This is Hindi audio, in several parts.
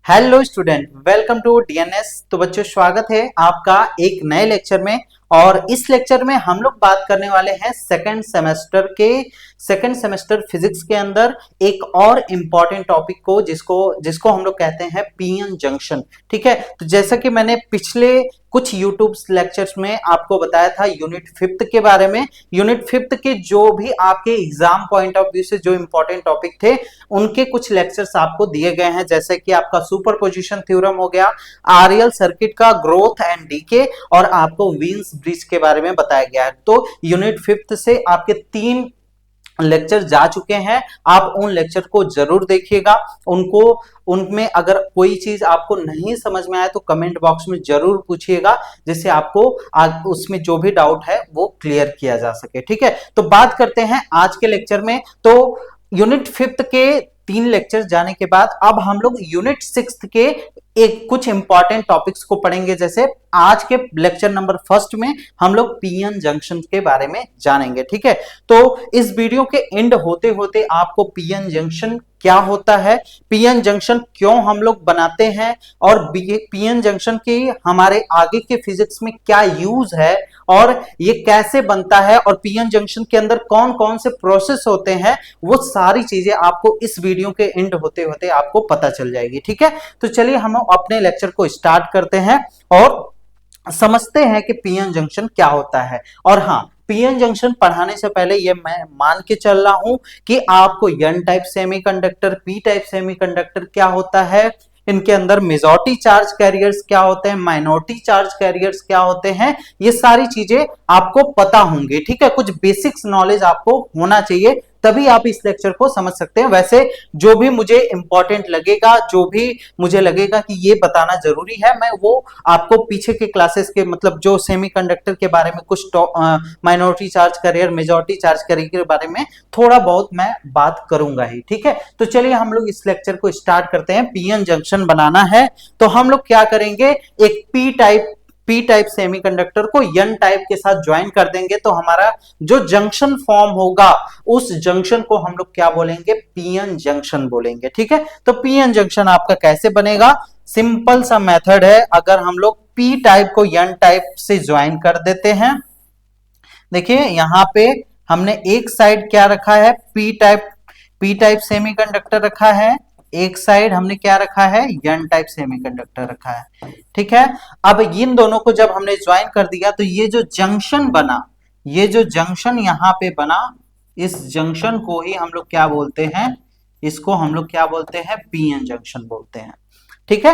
Hello student, welcome to DNS. तो बच्चों, स्वागत है आपका एक नए लेक्चर में। और इस लेक्चर में हम लोग बात करने वाले हैं सेकंड सेमेस्टर फिजिक्स के अंदर एक और इम्पॉर्टेंट टॉपिक को, जिसको जिसको हम लोग कहते हैं पीएन जंक्शन। ठीक है, तो जैसा कि मैंने पिछले कुछ यूट्यूब लेक्चर्स में आपको बताया था यूनिट 5th के बारे में। यूनिट 5th के जो भी आपके एग्जाम पॉइंट ऑफ व्यू से जो इंपॉर्टेंट टॉपिक थे, उनके कुछ लेक्चर्स आपको दिए गए हैं, जैसे कि आपका सुपरपोजिशन थ्योरम हो गया, आरएल सर्किट का ग्रोथ एंड डीके, और आपको वीन्स ब्रिज के बारे में बताया गया है। तो यूनिट 5th से आपके 3 लेक्चर जा चुके हैं। आप उन लेक्चर को जरूर देखिएगा। उनमें अगर कोई चीज आपको नहीं समझ में आए तो कमेंट बॉक्स में जरूर पूछिएगा, जिससे आपको उसमें जो भी डाउट है वो क्लियर किया जा सके। ठीक है, तो बात करते हैं आज के लेक्चर में। तो यूनिट 5th के 3 लेक्चर जाने के बाद अब हम लोग यूनिट 6th के एक कुछ इंपॉर्टेंट टॉपिक्स को पढ़ेंगे। जैसे आज के लेक्चर नंबर 1 में हम लोग पीएन जंक्शन के बारे में जानेंगे। ठीक है, तो इस वीडियो के एंड होते होते आपको पीएन जंक्शन क्या होता है, पीएन जंक्शन क्यों हम लोग बनाते हैं, और पीएन जंक्शन की हमारे आगे के फिजिक्स में क्या यूज है, और ये कैसे बनता है, और पीएन जंक्शन के अंदर कौन कौन से प्रोसेस होते हैं, वो सारी चीजें आपको इस वीडियो के एंड होते होते आपको पता चल जाएगी। ठीक है, तो चलिए हम अपने लेक्चर को स्टार्ट करते हैं और समझते हैं कि पीएन जंक्शन क्या होता है। और हाँ, पीएन जंक्शन पढ़ाने से पहले ये मैं मान के चल रहा हूं कि आपको N type semiconductor, P type semiconductor क्या होता है, इनके अंदर मेजॉरिटी चार्ज कैरियर्स क्या होते हैं, माइनॉरिटी चार्ज कैरियर्स क्या होते हैं, ये सारी चीजें आपको पता होंगी। ठीक है, कुछ बेसिक्स नॉलेज आपको होना चाहिए, तभी आप इस लेक्चर को समझ सकते हैं। वैसे जो भी मुझे इंपॉर्टेंट लगेगा, जो भी मुझे लगेगा कि ये बताना जरूरी है, मैं वो आपको पीछे के क्लासेस के, मतलब जो सेमीकंडक्टर के बारे में, कुछ minority charge career, majority charge career के बारे में थोड़ा बहुत मैं बात करूंगा ही। ठीक है, तो चलिए हम लोग इस लेक्चर को स्टार्ट करते हैं। पीएन जंक्शन बनाना है तो हम लोग क्या करेंगे, एक पी टाइप सेमीकंडक्टर को एन टाइप के साथ ज्वाइन कर देंगे, तो हमारा जो जंक्शन फॉर्म होगा उस जंक्शन को हम लोग क्या बोलेंगे, पीएन जंक्शन बोलेंगे। ठीक है, तो पीएन जंक्शन आपका कैसे बनेगा, सिंपल सा मेथड है। अगर हम लोग पी टाइप को एन टाइप से ज्वाइन कर देते हैं, देखिए यहां पे हमने एक साइड क्या रखा है, पी टाइप सेमीकंडक्टर रखा है, एक साइड हमने क्या रखा है, एन टाइप सेमीकंडक्टर रखा है। ठीक है, अब इन दोनों को जब हमने ज्वाइन कर दिया तो ये जो जंक्शन बना, ये जो जंक्शन यहां पे बना, इस जंक्शन को ही हम लोग क्या बोलते हैं, इसको हम लोग क्या बोलते हैं, पीएन जंक्शन बोलते हैं। ठीक है,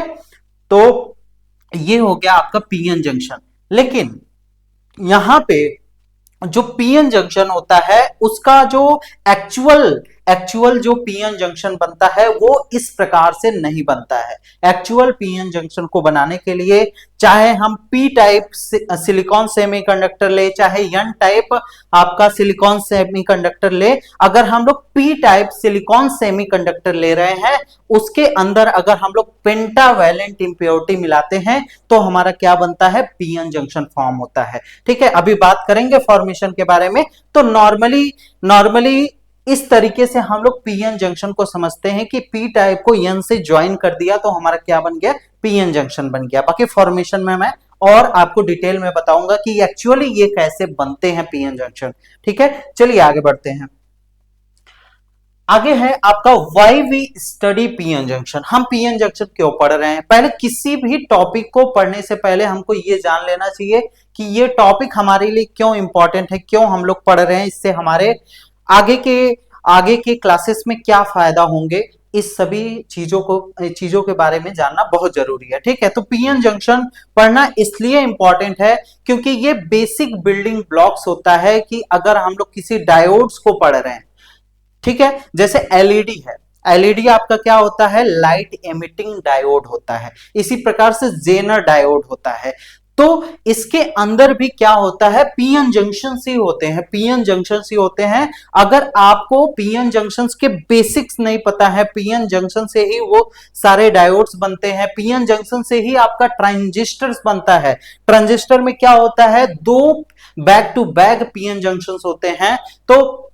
तो ये हो गया आपका पीएन जंक्शन। लेकिन यहां पे जो पीएन जंक्शन होता है उसका जो एक्चुअल जो पीएन जंक्शन बनता है वो इस प्रकार से नहीं बनता है। एक्चुअल पीएन जंक्शन को बनाने के लिए चाहे हम पी टाइप सिलिकॉन सेमीकंडक्टर ले, चाहे एन टाइप आपका सिलिकॉन सेमीकंडक्टर ले, अगर हम लोग पी टाइप सिलिकॉन सेमीकंडक्टर ले रहे हैं, उसके अंदर अगर हम लोग पेंटावैलेंट इंप्योरिटी मिलाते हैं तो हमारा क्या बनता है, पीएन जंक्शन फॉर्म होता है। ठीक है, अभी बात करेंगे फॉर्मेशन के बारे में। तो नॉर्मली इस तरीके से हम लोग पीएन जंक्शन को समझते हैं कि पी टाइप को एन से ज्वाइन कर दिया तो हमारा क्या बन गया, पीएन जंक्शन बन गया। बाकी फॉर्मेशन में मैं और आपको डिटेल में बताऊंगा कि एक्चुअली ये कैसे बनते हैं पीएन जंक्शन। ठीक है, चलिए आगे बढ़ते हैं। आगे है आपका why we study PN junction. हम पीएन जंक्शन क्यों पढ़ रहे हैं, पहले किसी भी टॉपिक को पढ़ने से पहले हमको ये जान लेना चाहिए कि ये टॉपिक हमारे लिए क्यों इंपॉर्टेंट है, क्यों हम लोग पढ़ रहे हैं, इससे हमारे आगे के क्लासेस में क्या फायदा होंगे। इस सभी चीजों के बारे में जानना बहुत जरूरी है। ठीक है, तो पीएन जंक्शन पढ़ना इसलिए इंपॉर्टेंट है क्योंकि ये बेसिक बिल्डिंग ब्लॉक्स होता है कि अगर हम लोग किसी डायोड्स को पढ़ रहे हैं, ठीक है, जैसे एलईडी है, एलईडी आपका क्या होता है, लाइट एमिटिंग डायोड होता है। इसी प्रकार से जेनर डायोड होता है। तो इसके अंदर भी क्या होता है, पीएन जंक्शन ही होते हैं, पीएन जंक्शन ही होते हैं। अगर आपको पीएन जंक्शन के बेसिक्स नहीं पता है, पीएन जंक्शन से ही वो सारे डायोड्स बनते हैं, पीएन जंक्शन से ही आपका ट्रांजिस्टर बनता है। ट्रांजिस्टर में क्या होता है, 2 back to back PN junction होते हैं। तो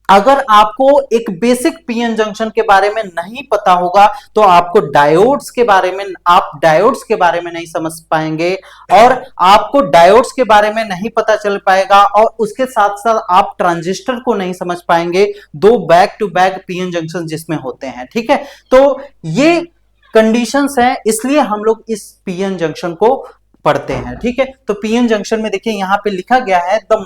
अगर आपको एक बेसिक पीएन जंक्शन के बारे में नहीं पता होगा तो आपको डायोड्स के बारे में, आप डायोड्स के बारे में नहीं समझ पाएंगे, और आपको डायोड्स के बारे में नहीं पता चल पाएगा, और उसके साथ साथ आप ट्रांजिस्टर को नहीं समझ पाएंगे, दो back to back PN junction जिसमें होते हैं। ठीक है, तो ये कंडीशंस हैं, इसलिए हम लोग इस पीएन जंक्शन को पढ़ते हैं। ठीक है, तो पीएन जंक्शन में देखिए यहां पे लिखा गया है the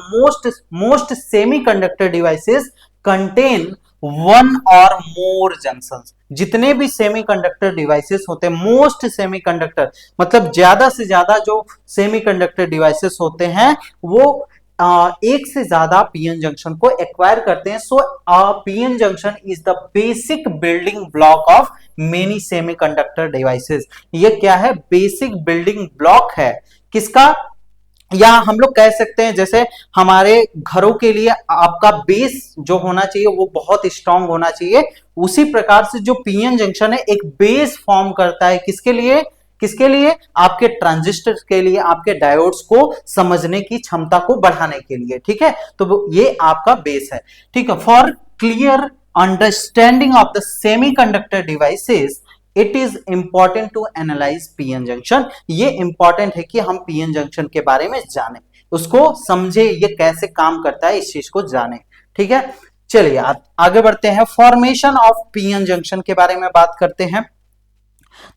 most semiconductor devices contain one और मोर जंक्शंस। जितने भी सेमीकंडक्टर डिवाइसेस होते हैं, मोस्ट सेमीकंडक्टर मतलब ज्यादा से ज्यादा जो सेमीकंडक्टर डिवाइसेस होते हैं वो एक से ज्यादा पीएन जंक्शन को एक्वायर करते हैं। So PN junction is the basic building block of many semiconductor devices. ये क्या है? बेसिक बिल्डिंग ब्लॉक है किसका? या हम लोग कह सकते हैं जैसे हमारे घरों के लिए आपका बेस जो होना चाहिए वो बहुत स्ट्रांग होना चाहिए, उसी प्रकार से जो पीएन जंक्शन है एक बेस फॉर्म करता है किसके लिए? किसके लिए? आपके ट्रांजिस्टर के लिए, आपके डायोड्स को समझने की क्षमता को बढ़ाने के लिए। ठीक है, तो ये आपका बेस है। ठीक है, for clear understanding of the semiconductor devices it is important to analyze PN junction. ये इंपॉर्टेंट है कि हम पीएन जंक्शन के बारे में जाने, उसको समझे, ये कैसे काम करता है इस चीज को जाने। ठीक है, चलिए आगे बढ़ते हैं। फॉर्मेशन ऑफ पीएन जंक्शन के बारे में बात करते हैं।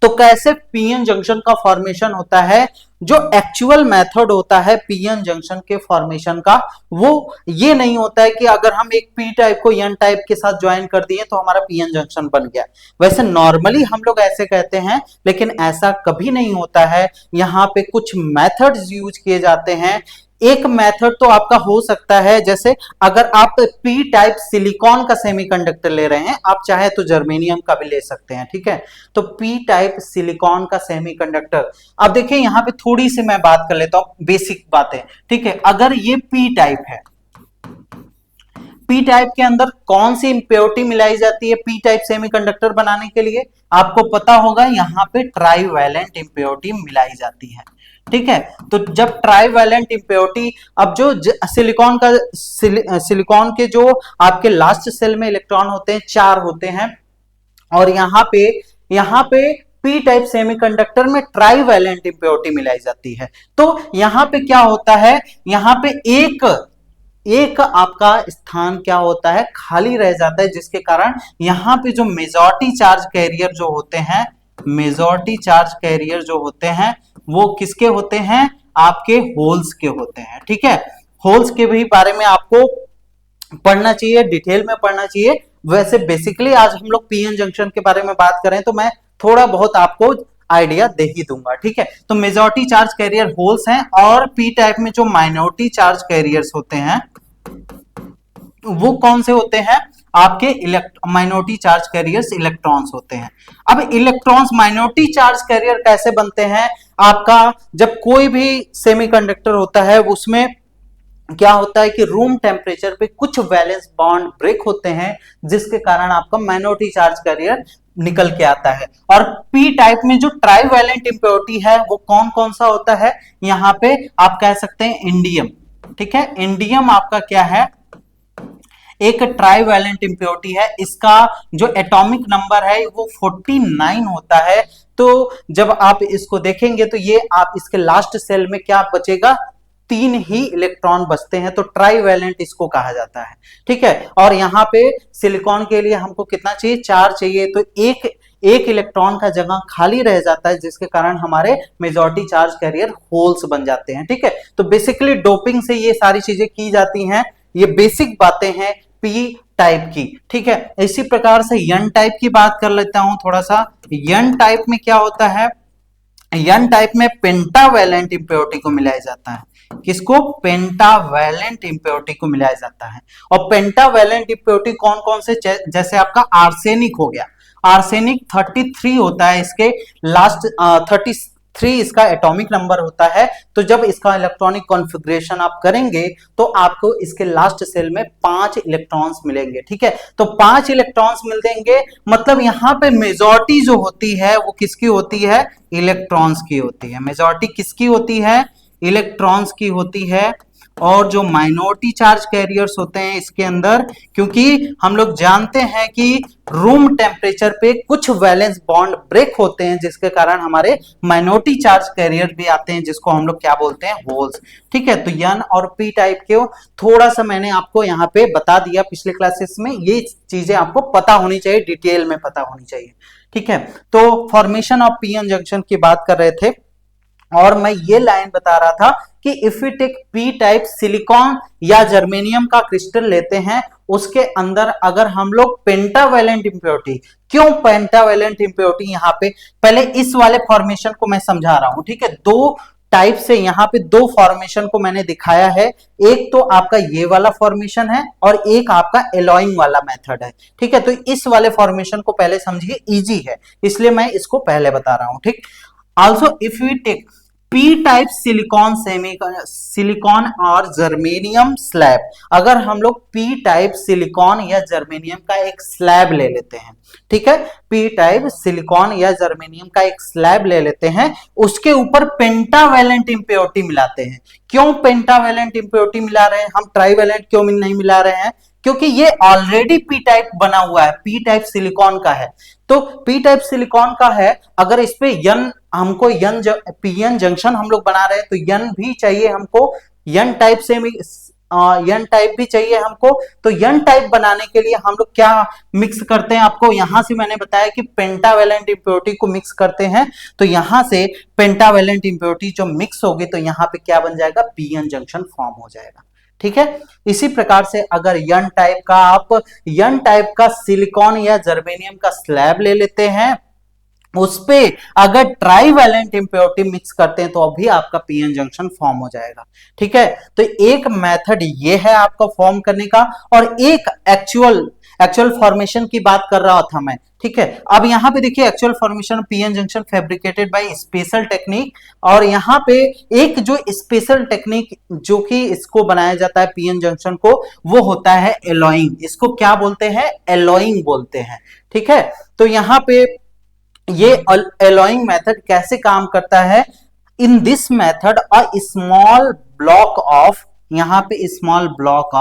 तो कैसे पीएन जंक्शन का फॉर्मेशन होता है? जो एक्चुअल मेथड होता है पीएन जंक्शन के फॉर्मेशन का, वो ये नहीं होता है कि अगर हम एक पी टाइप को एन टाइप के साथ ज्वाइन कर दिए तो हमारा पीएन जंक्शन बन गया। वैसे नॉर्मली हम लोग ऐसे कहते हैं, लेकिन ऐसा कभी नहीं होता है। यहाँ पे कुछ मेथड्स यूज किए जाते हैं। एक मेथड तो आपका हो सकता है, जैसे अगर आप पी टाइप सिलिकॉन का सेमीकंडक्टर ले रहे हैं, आप चाहे तो जर्मेनियम का भी ले सकते हैं। ठीक है, तो पी टाइप सिलिकॉन का सेमीकंडक्टर। अब देखिए यहां पे थोड़ी सी मैं बात कर लेता हूं, बेसिक बातें। ठीक है, अगर ये पी टाइप है, पी टाइप के अंदर कौन सी इंप्योरिटी मिलाई जाती है पी टाइप सेमीकंडक्टर बनाने के लिए? आपको पता होगा, यहां पे ट्राईवैलेंट इंप्योरिटी मिलाई जाती है। ठीक है, तो जब ट्राईवैलेंट इंप्योरिटी, अब जो सिलिकॉन का सिलिकॉन के जो आपके लास्ट सेल में इलेक्ट्रॉन होते हैं 4 होते हैं, और यहां पे पी टाइप सेमीकंडक्टर में ट्राईवैलेंट इंप्योरिटी मिलाई जाती है। तो यहां पे क्या होता है? यहां पे एक आपका स्थान क्या होता है? खाली रह जाता है, जिसके कारण यहां पे जो मेजॉरिटी चार्ज कैरियर जो होते हैं, मेजॉरिटी चार्ज कैरियर जो होते हैं वो किसके होते हैं? आपके होल्स के होते हैं। ठीक है, होल्स के भी बारे में आपको पढ़ना चाहिए, डिटेल में पढ़ना चाहिए। वैसे बेसिकली आज हम लोग पीएन जंक्शन के बारे में बात करें तो मैं थोड़ा बहुत आपको आइडिया दे ही दूंगा। ठीक है, तो मेजॉरिटी चार्ज कैरियर होल्स हैं, और पी टाइप में जो माइनॉरिटी चार्ज कैरियर्स होते हैं वो कौन से होते हैं? आपके माइनॉरिटी चार्ज कैरियर्स इलेक्ट्रॉन्स होते हैं। अब इलेक्ट्रॉन्स माइनॉरिटी चार्ज कैरियर कैसे बनते हैं? आपका जब कोई भी सेमीकंडक्टर होता है उसमें क्या होता है कि रूम टेम्परेचर पे कुछ वैलेंस बॉन्ड ब्रेक होते हैं, जिसके कारण आपका माइनॉरिटी चार्ज कैरियर निकल के आता है। और पी टाइप में जो ट्राईवैलेंट इंप्योरिटी है वो कौन कौन सा होता है? यहां पे आप कह सकते हैं इंडियम। ठीक है, इंडियम आपका क्या है? एक ट्राईवैलेंट इंप्योरिटी है। इसका जो एटॉमिक नंबर है वो 49 होता है। तो जब आप इसको देखेंगे तो ये आप इसके लास्ट सेल में क्या बचेगा? 3 ही इलेक्ट्रॉन बचते हैं, तो ट्राईवैलेंट इसको कहा जाता है। ठीक है, और यहाँ पे सिलिकॉन के लिए हमको कितना चाहिए? 4 चाहिए, तो एक इलेक्ट्रॉन का जगह खाली रह जाता है, जिसके कारण हमारे मेजॉरिटी चार्ज कैरियर होल्स बन जाते हैं। ठीक है, तो बेसिकली डोपिंग से ये सारी चीजें की जाती हैं। ये बेसिक बातें हैं पी टाइप की। ठीक है, इसी प्रकार से एन टाइप की बात कर लेता हूं थोड़ा सा। एन टाइप में क्या होता है? एन टाइप में पेंटावैलेंट इंप्योरिटी को मिलाया जाता है। किसको? पेंटावैलेंट इंप्योरिटी को मिलाया जाता है। और पेंटावैलेंट इंप्योरिटी कौन कौन से? जैसे आपका आर्सेनिक हो गया, आर्सेनिक 33 होता है, इसके लास्ट 33 इसका एटॉमिक नंबर होता है। तो जब इसका इलेक्ट्रॉनिक कॉन्फ़िगरेशन आप करेंगे तो आपको इसके लास्ट सेल में 5 इलेक्ट्रॉन्स मिलेंगे। ठीक है, तो 5 इलेक्ट्रॉन्स मिल देंगे, मतलब यहां पे मेजॉरिटी जो होती है वो किसकी होती है? इलेक्ट्रॉन्स की होती है। मेजॉरिटी किसकी होती है? इलेक्ट्रॉन्स की होती है। और जो माइनॉरिटी चार्ज कैरियर्स होते हैं इसके अंदर, क्योंकि हम लोग जानते हैं कि रूम टेम्परेचर पे कुछ वैलेंस बॉन्ड ब्रेक होते हैं जिसके कारण हमारे माइनॉरिटी चार्ज कैरियर भी आते हैं जिसको हम लोग क्या बोलते हैं, होल्स। ठीक है, तो एन और पी टाइप के थोड़ा सा मैंने आपको यहाँ पे बता दिया पिछले क्लासेस में, ये चीजें आपको पता होनी चाहिए, डिटेल में पता होनी चाहिए। ठीक है, तो formation of P N junction की बात कर रहे थे और मैं ये लाइन बता रहा था कि if we take P type silicon या जर्मेनियम का क्रिस्टल लेते हैं, उसके अंदर अगर हम लोग पेंटावेलेंट इंप्योरिटी, क्यों पेंटावेलेंट इंप्योरिटी यहां पे, पहले इस वाले फॉर्मेशन को मैं समझा रहा हूं। ठीक है, दो टाइप से यहां पे दो फॉर्मेशन को मैंने दिखाया है, एक तो आपका ये वाला फॉर्मेशन है और एक आपका एलॉइंग वाला मेथड है। ठीक है, तो इस वाले फॉर्मेशन को पहले समझिए, इजी है इसलिए मैं इसको पहले बता रहा हूं। ठीक, also if we take p type silicon silicon और जर्मेनियम स्लैब, अगर हम लोग p टाइप सिलिकॉन या जर्मेनियम का एक स्लैब ले लेते हैं, ठीक है, p टाइप सिलिकॉन या जर्मेनियम का एक स्लैब ले लेते हैं, उसके ऊपर पेंटावेलेंट इंप्योरिटी मिलाते हैं। क्यों पेंटावेलेंट इंप्योरिटी मिला रहे हैं हम, ट्राइवेलेंट क्यों नहीं मिला रहे हैं, क्योंकि ये ऑलरेडी पी टाइप बना हुआ है, पी टाइप सिलिकॉन का है। तो पी टाइप सिलिकॉन का है, अगर इस पे यन हमको यन पीएन जंक्शन हम लोग बना रहे हैं तो यन भी चाहिए हमको, यन टाइप से यन टाइप भी चाहिए हमको। तो यन टाइप बनाने के लिए हम लोग क्या मिक्स करते हैं, आपको यहां से मैंने बताया कि पेंटावेलेंट इंप्योरिटी को मिक्स करते हैं। तो यहां से पेंटावेलेंट इंप्योरिटी जो मिक्स होगी तो यहां पे क्या बन जाएगा, पीएन जंक्शन फॉर्म हो जाएगा। ठीक है, इसी प्रकार से अगर यन टाइप का आप यन टाइप का सिलिकॉन या जर्मेनियम का स्लैब ले लेते हैं, उस पे अगर ट्राइवेलेंट इंप्योरिटी मिक्स करते हैं तो अभी आपका पीएन जंक्शन फॉर्म हो जाएगा। ठीक है, तो एक मेथड ये है आपका फॉर्म करने का, और एक एक्चुअल एक्चुअल फॉर्मेशन की बात कर रहा था मैं। ठीक है, अब यहां पे देखिए actual formation PN junction fabricated by special technique, और यहां पे एक जो स्पेशल टेक्निक जो कि इसको बनाया जाता है पीएन जंक्शन को, वो होता है एलॉइंग। इसको क्या बोलते हैं, एलॉइंग बोलते हैं। ठीक है, तो यहां पे ये एलॉइंग मेथड कैसे काम करता है, in this method a small block of, यहां पे small block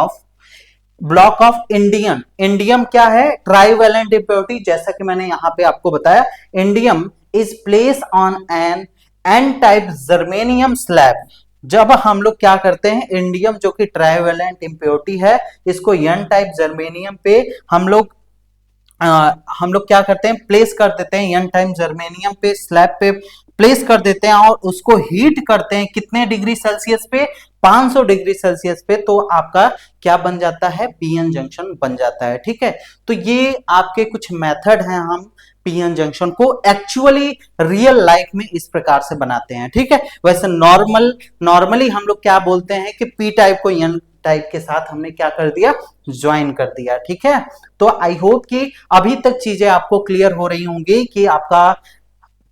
of indium, indium क्या है, ट्राइवेलेंट इंप्योरिटी, जैसा कि मैंने यहां पे आपको बताया, indium is place on an N type germanium slab. जब हम लोग क्या करते हैं, इंडियम जो कि ट्राइवेलेंट इंप्योरिटी है, इसको एन टाइप जर्मेनियम पे हम लोग क्या करते हैं, प्लेस कर देते हैं, एन टाइम जर्मेनियम पे स्लैब पे प्लेस कर देते हैं और उसको हीट करते हैं कितने डिग्री सेल्सियस पे, 500 डिग्री सेल्सियस पे, तो आपका क्या बन जाता है, पीएन जंक्शन बन जाता है। ठीक है, तो ये आपके कुछ मेथड हैं, हम पीएन जंक्शन को एक्चुअली रियल लाइफ में इस प्रकार से बनाते हैं। ठीक है, वैसे नॉर्मली हम लोग क्या बोलते हैं कि पी टाइप को एन टाइप के साथ हमने क्या कर दिया, ज्वाइन कर दिया। ठीक है, तो आई होप कि अभी तक चीजें आपको क्लियर हो रही होंगी कि आपका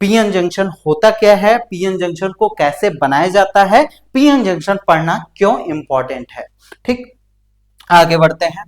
पीएन जंक्शन होता क्या है, पीएन जंक्शन को कैसे बनाया जाता है, पीएन जंक्शन पढ़ना क्यों इंपॉर्टेंट है। ठीक, आगे बढ़ते हैं।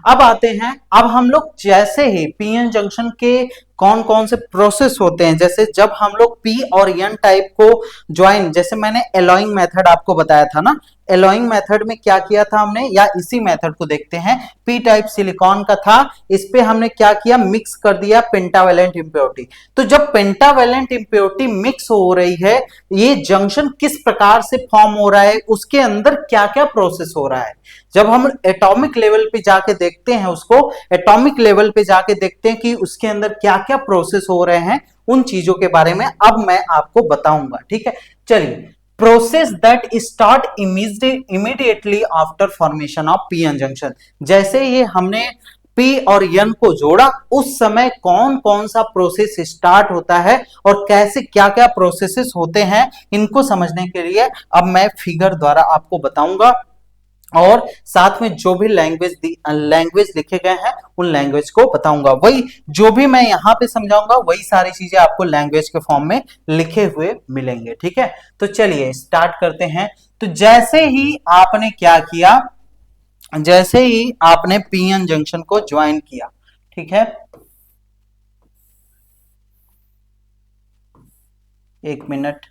अब आते हैं, अब हम लोग जैसे ही पीएन जंक्शन के कौन कौन से प्रोसेस होते हैं, जैसे जब हम लोग पी और एन टाइप को ज्वाइन, जैसे मैंने एलॉइंग मेथड आपको बताया था ना, एलॉइंग मेथड में क्या किया था हमने, या इसी मेथड को देखते हैं, पी टाइप सिलिकॉन का था, इस पे हमने क्या किया, मिक्स कर दिया पेंटावेलेंट इंप्योरिटी। तो जब पेंटावेलेंट इंप्योरिटी मिक्स हो रही है, ये जंक्शन किस प्रकार से फॉर्म हो रहा है, उसके अंदर क्या क्या प्रोसेस हो रहा है, जब हम एटॉमिक लेवल पे जाके देखते हैं, उसको एटॉमिक लेवल पे जाके देखते हैं कि उसके अंदर क्या क्या प्रोसेस हो रहे हैं, उन चीजों के बारे में अब मैं आपको बताऊंगा। ठीक है, चलिए, process that start immediately after formation of PN junction, जैसे ये हमने पी और एन को जोड़ा, उस समय कौन कौन सा प्रोसेस स्टार्ट होता है और कैसे क्या क्या प्रोसेसेस होते हैं, इनको समझने के लिए अब मैं फिगर द्वारा आपको बताऊंगा, और साथ में जो भी लैंग्वेज लिखे गए हैं उन लैंग्वेज को बताऊंगा। वही जो भी मैं यहां पे समझाऊंगा वही सारी चीजें आपको लैंग्वेज के फॉर्म में लिखे हुए मिलेंगे। ठीक है, तो चलिए स्टार्ट करते हैं। तो जैसे ही आपने क्या किया, जैसे ही आपने पीएन जंक्शन को ज्वाइन किया, ठीक है, एक मिनट,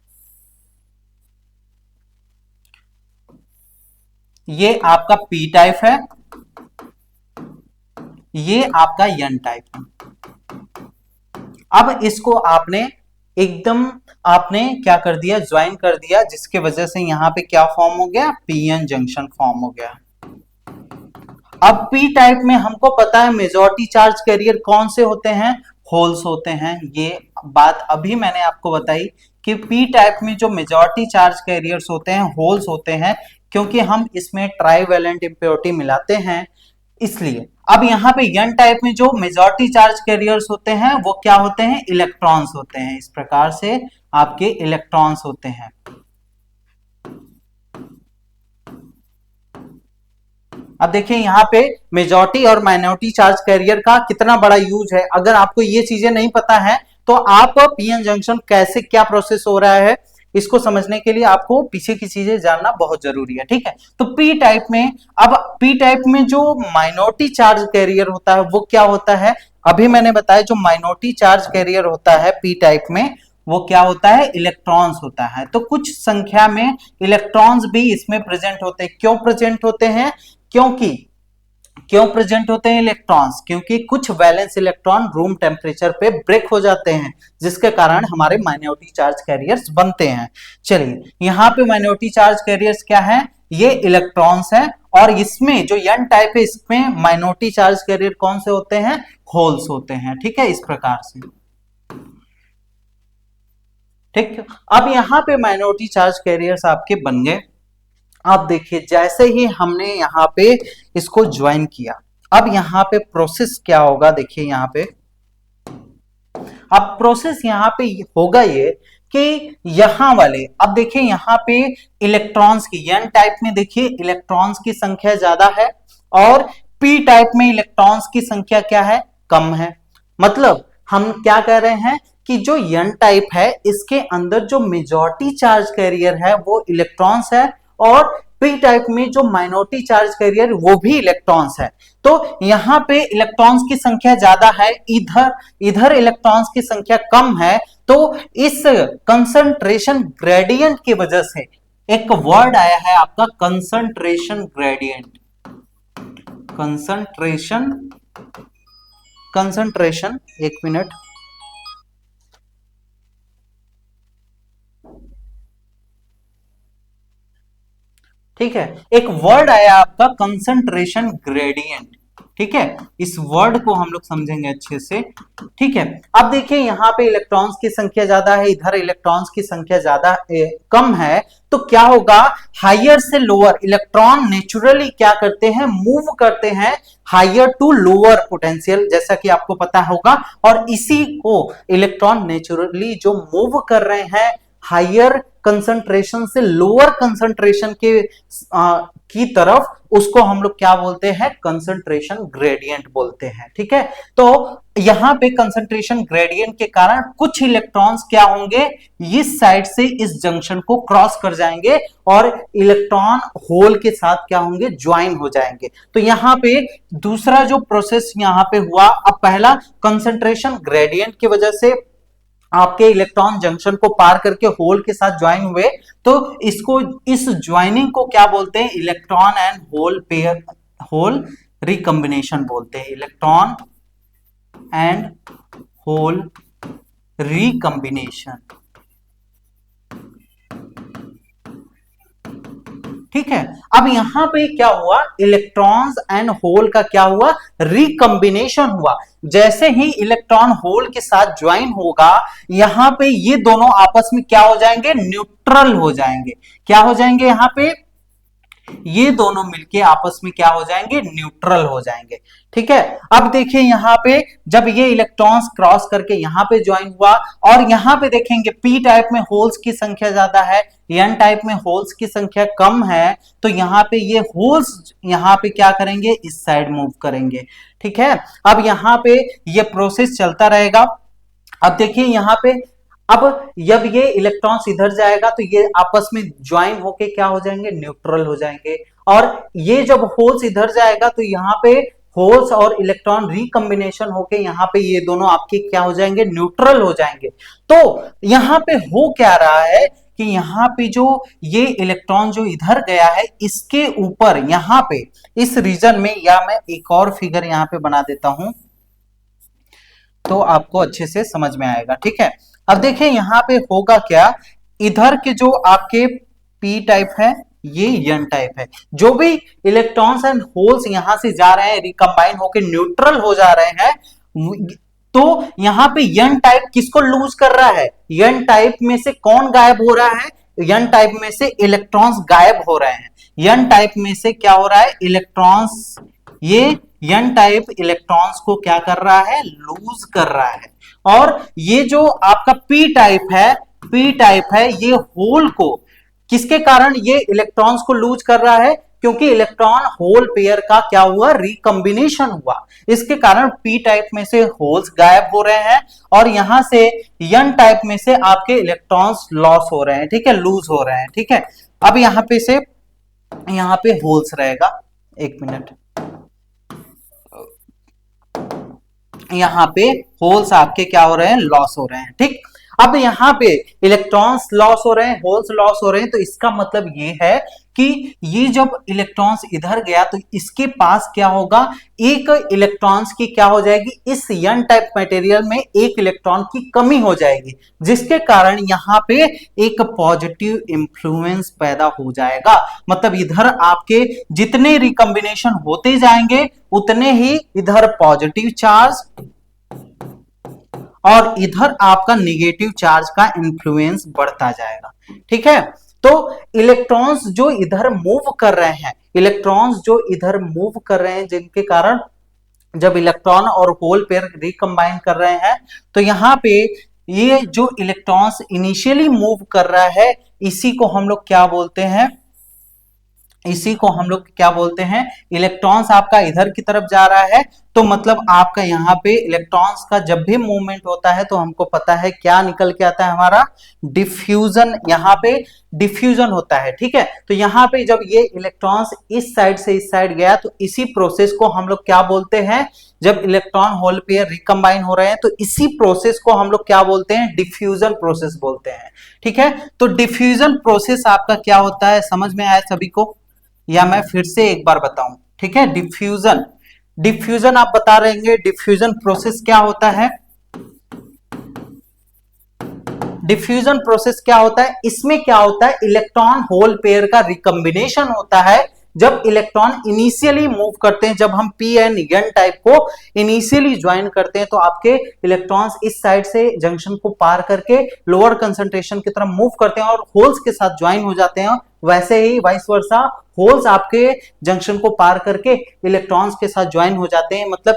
ये आपका पी टाइप है, ये आपका एन टाइप है। अब इसको आपने एकदम आपने क्या कर दिया, ज्वाइन कर दिया, जिसके वजह से यहां पे क्या फॉर्म हो गया, पीएन जंक्शन फॉर्म हो गया। अब पी टाइप में हमको पता है मेजॉरिटी चार्ज कैरियर कौन से होते हैं, होल्स होते हैं। ये बात अभी मैंने आपको बताई कि पी टाइप में जो मेजॉरिटी चार्ज कैरियर्स होते हैं होल्स होते हैं, क्योंकि हम इसमें ट्राईवैलेंट इंप्योरिटी मिलाते हैं इसलिए। अब यहाँ पे एन टाइप में जो मेजॉरिटी चार्ज कैरियर्स होते हैं वो क्या होते हैं, इलेक्ट्रॉन्स होते हैं। इस प्रकार से आपके इलेक्ट्रॉन्स होते हैं। अब देखिए यहाँ पे मेजॉरिटी और माइनॉरिटी चार्ज कैरियर का कितना बड़ा यूज है। अगर आपको ये चीजें नहीं पता है तो आप पीएन जंक्शन कैसे क्या प्रोसेस हो रहा है इसको समझने के लिए आपको पीछे की चीजें जानना बहुत जरूरी है, ठीक है। तो पी टाइप में, अब पी टाइप में जो माइनॉरिटी चार्ज कैरियर होता है वो क्या होता है, अभी मैंने बताया जो माइनॉरिटी चार्ज कैरियर होता है पी टाइप में वो क्या होता है, इलेक्ट्रॉन्स होता है। तो कुछ संख्या में इलेक्ट्रॉन्स भी इसमें प्रेजेंट होते हैं। क्यों प्रेजेंट होते हैं, क्योंकि क्यों प्रेजेंट होते हैं इलेक्ट्रॉन्स, क्योंकि कुछ वैलेंस इलेक्ट्रॉन रूम टेम्परेचर पे ब्रेक हो जाते हैं, जिसके कारण हमारे माइनॉरिटी चार्ज कैरियर्स बनते हैं। चलिए यहाँ पे माइनॉरिटी चार्ज कैरियर्स क्या है, ये इलेक्ट्रॉन्स है, और इसमें जो एन टाइप है इसमें माइनॉरिटी चार्ज कैरियर कौन से होते हैं, होल्स होते हैं, ठीक है, इस प्रकार से। ठीक, अब यहाँ पे माइनॉरिटी चार्ज कैरियर्स आपके बन गए। अब देखिए जैसे ही हमने यहाँ पे इसको ज्वाइन किया, अब यहाँ पे प्रोसेस क्या होगा, देखिए यहाँ पे अब प्रोसेस यहाँ पे होगा ये कि यहाँ वाले, अब देखिए यहाँ पे इलेक्ट्रॉन्स की एन टाइप में देखिए इलेक्ट्रॉन्स की संख्या ज्यादा है और पी टाइप में इलेक्ट्रॉन्स की संख्या क्या है, कम है। मतलब हम क्या कह रहे हैं कि जो एन टाइप है इसके अंदर जो मेजॉरिटी चार्ज कैरियर है वो इलेक्ट्रॉन्स है, और पी टाइप में जो माइनॉरिटी चार्ज कैरियर वो भी इलेक्ट्रॉन्स है। तो यहाँ पे इलेक्ट्रॉन्स की संख्या ज्यादा है, इधर इधर इलेक्ट्रॉन्स की संख्या कम है। तो इस कंसंट्रेशन ग्रेडियंट की वजह से एक वर्ड आया है आपका कंसंट्रेशन ग्रेडियंट। कंसंट्रेशन एक मिनट, ठीक है, एक वर्ड आया आपका कंसंट्रेशन ग्रेडियंट, ठीक है, इस वर्ड को हम लोग समझेंगे अच्छे से, ठीक है। अब देखिए यहाँ पे इलेक्ट्रॉन्स की संख्या ज्यादा है, इधर इलेक्ट्रॉन्स की संख्या ज्यादा कम है, तो क्या होगा, हायर से लोअर इलेक्ट्रॉन नेचुरली क्या करते हैं, मूव करते हैं हायर टू लोअर पोटेंशियल, जैसा कि आपको पता होगा, और इसी को इलेक्ट्रॉन नेचुरली जो मूव कर रहे हैं हायर कंसंट्रेशन से लोअर कंसंट्रेशन के की तरफ, उसको हम लोग क्या बोलते हैं, कंसंट्रेशन ग्रेडियंट बोलते हैं, ठीक है। तो यहां पे कंसंट्रेशन ग्रेडियंट के कारण कुछ इलेक्ट्रॉन्स क्या होंगे, इस साइड से इस जंक्शन को क्रॉस कर जाएंगे और इलेक्ट्रॉन होल के साथ क्या होंगे, ज्वाइन हो जाएंगे। तो यहां पे दूसरा जो प्रोसेस यहां पे हुआ, अब पहला कंसंट्रेशन ग्रेडियंट की वजह से आपके इलेक्ट्रॉन जंक्शन को पार करके होल के साथ ज्वाइन हुए, तो इसको, इस ज्वाइनिंग को क्या बोलते हैं, electron and hole pair, hole recombination बोलते हैं, इलेक्ट्रॉन एंड होल रिकॉम्बिनेशन, ठीक है। अब यहां पे क्या हुआ, इलेक्ट्रॉन्स एंड होल का क्या हुआ, रिकॉम्बिनेशन हुआ। जैसे ही इलेक्ट्रॉन होल के साथ ज्वाइन होगा, यहां पे ये दोनों आपस में क्या हो जाएंगे, न्यूट्रल हो जाएंगे। क्या हो जाएंगे, यहां पे ये दोनों मिलके आपस में क्या हो जाएंगे, न्यूट्रल हो जाएंगे, ठीक है। अब देखिए यहां पे जब ये इलेक्ट्रॉन्स क्रॉस करके यहां पे ज्वाइन हुआ, और यहां पे देखेंगे पी टाइप में होल्स की संख्या ज्यादा है, एन टाइप में होल्स की संख्या कम है, तो यहां पे ये होल्स यहां पे क्या करेंगे, इस साइड मूव करेंगे, ठीक है। अब यहां पे ये प्रोसेस चलता रहेगा। अब देखिए यहां पे, अब जब ये इलेक्ट्रॉन्स इधर जाएगा तो ये आपस में ज्वाइन होके क्या हो जाएंगे, न्यूट्रल हो जाएंगे, और ये जब होल्स इधर जाएगा तो यहाँ पे होल्स और इलेक्ट्रॉन रिकॉम्बिनेशन होके यहाँ पे ये दोनों आपके क्या हो जाएंगे, न्यूट्रल हो जाएंगे। तो यहाँ पे हो क्या रहा है कि यहाँ पे जो ये इलेक्ट्रॉन जो इधर गया है इसके ऊपर यहाँ पे इस रीजन में, या मैं एक और फिगर यहाँ पे बना देता हूं तो आपको अच्छे से समझ में आएगा। ठीक है, अब देखिए यहाँ पे होगा क्या, इधर के जो आपके पी टाइप है, ये एन टाइप है, जो भी इलेक्ट्रॉन्स एंड होल्स यहां से जा रहे हैं रिकंबाइन होकर न्यूट्रल हो जा रहे हैं, तो यहां पे एन टाइप किसको लूज कर रहा है, एन टाइप में से कौन गायब हो रहा है, एन टाइप में से इलेक्ट्रॉन्स गायब हो रहे हैं, एन टाइप में से क्या हो रहा है, इलेक्ट्रॉन्स, ये एन टाइप इलेक्ट्रॉन्स को क्या कर रहा है, लूज कर रहा है। और ये जो आपका पी टाइप है, पी टाइप है, ये होल को किसके कारण ये इलेक्ट्रॉन्स को लूज कर रहा है, क्योंकि इलेक्ट्रॉन होल पेयर का क्या हुआ, रिकंबिनेशन हुआ, इसके कारण पी टाइप में से होल्स गायब हो रहे हैं और यहां से एन टाइप में से आपके इलेक्ट्रॉन्स लॉस हो रहे हैं, ठीक है, लूज हो रहे हैं। ठीक है, अब यहां पे से यहां पे होल्स रहेगा, एक मिनट, यहां पे होल्स आपके क्या हो रहे हैं, लॉस हो रहे हैं। ठीक, अब यहां पे इलेक्ट्रॉन्स लॉस हो रहे हैं, होल्स लॉस हो रहे हैं, तो इसका मतलब ये है कि ये जब इलेक्ट्रॉन्स इधर गया तो इसके पास क्या होगा, एक इलेक्ट्रॉन्स की क्या हो जाएगी, इस एन टाइप मटेरियल में एक इलेक्ट्रॉन की कमी हो जाएगी, जिसके कारण यहां पे एक पॉजिटिव इंफ्लुएंस पैदा हो जाएगा। मतलब इधर आपके जितने रिकंबिनेशन होते जाएंगे उतने ही इधर पॉजिटिव चार्ज और इधर आपका निगेटिव चार्ज का इन्फ्लुएंस बढ़ता जाएगा। ठीक है, तो इलेक्ट्रॉन्स जो इधर मूव कर रहे हैं, इलेक्ट्रॉन्स जो इधर मूव कर रहे हैं, जिनके कारण जब इलेक्ट्रॉन और होल पेयर रिकंबाइन कर रहे हैं, तो यहां पे ये जो इलेक्ट्रॉन्स इनिशियली मूव कर रहा है, इसी को हम लोग क्या बोलते हैं, इसी को हम लोग क्या बोलते हैं, इलेक्ट्रॉन्स आपका इधर की तरफ जा रहा है, तो मतलब आपका यहाँ पे इलेक्ट्रॉन्स का जब भी मूवमेंट होता है तो हमको पता है क्या निकल के आता है, हमारा डिफ्यूजन, यहाँ पे डिफ्यूजन होता है। ठीक है, तो यहाँ पे जब ये इलेक्ट्रॉन्स इस साइड से इस साइड गया तो इसी प्रोसेस को हम लोग क्या बोलते हैं, जब इलेक्ट्रॉन होल पेयर रिकंबाइन हो रहे हैं तो इसी प्रोसेस को हम लोग क्या बोलते हैं, डिफ्यूजन प्रोसेस बोलते हैं। ठीक है, तो डिफ्यूजन प्रोसेस आपका क्या होता है, समझ में आया सभी को, या मैं फिर से एक बार बताऊं। ठीक है, डिफ्यूजन, डिफ्यूजन आप बता रहेंगे, डिफ्यूजन प्रोसेस क्या होता है, डिफ्यूजन प्रोसेस क्या होता है, इसमें क्या होता है, इलेक्ट्रॉन होल पेयर का रिकंबिनेशन होता है। जब इलेक्ट्रॉन इनिशियली मूव करते हैं, जब हम पी एन एन टाइप को इनिशियली ज्वाइन करते हैं तो आपके इलेक्ट्रॉन्स इस साइड से जंक्शन को पार करके लोअर कंसंट्रेशन की तरफ मूव करते हैं और होल्स के साथ ज्वाइन हो जाते हैं। वैसे ही वाइस वर्सा होल्स आपके जंक्शन को पार करके इलेक्ट्रॉन्स के साथ ज्वाइन हो जाते हैं, मतलब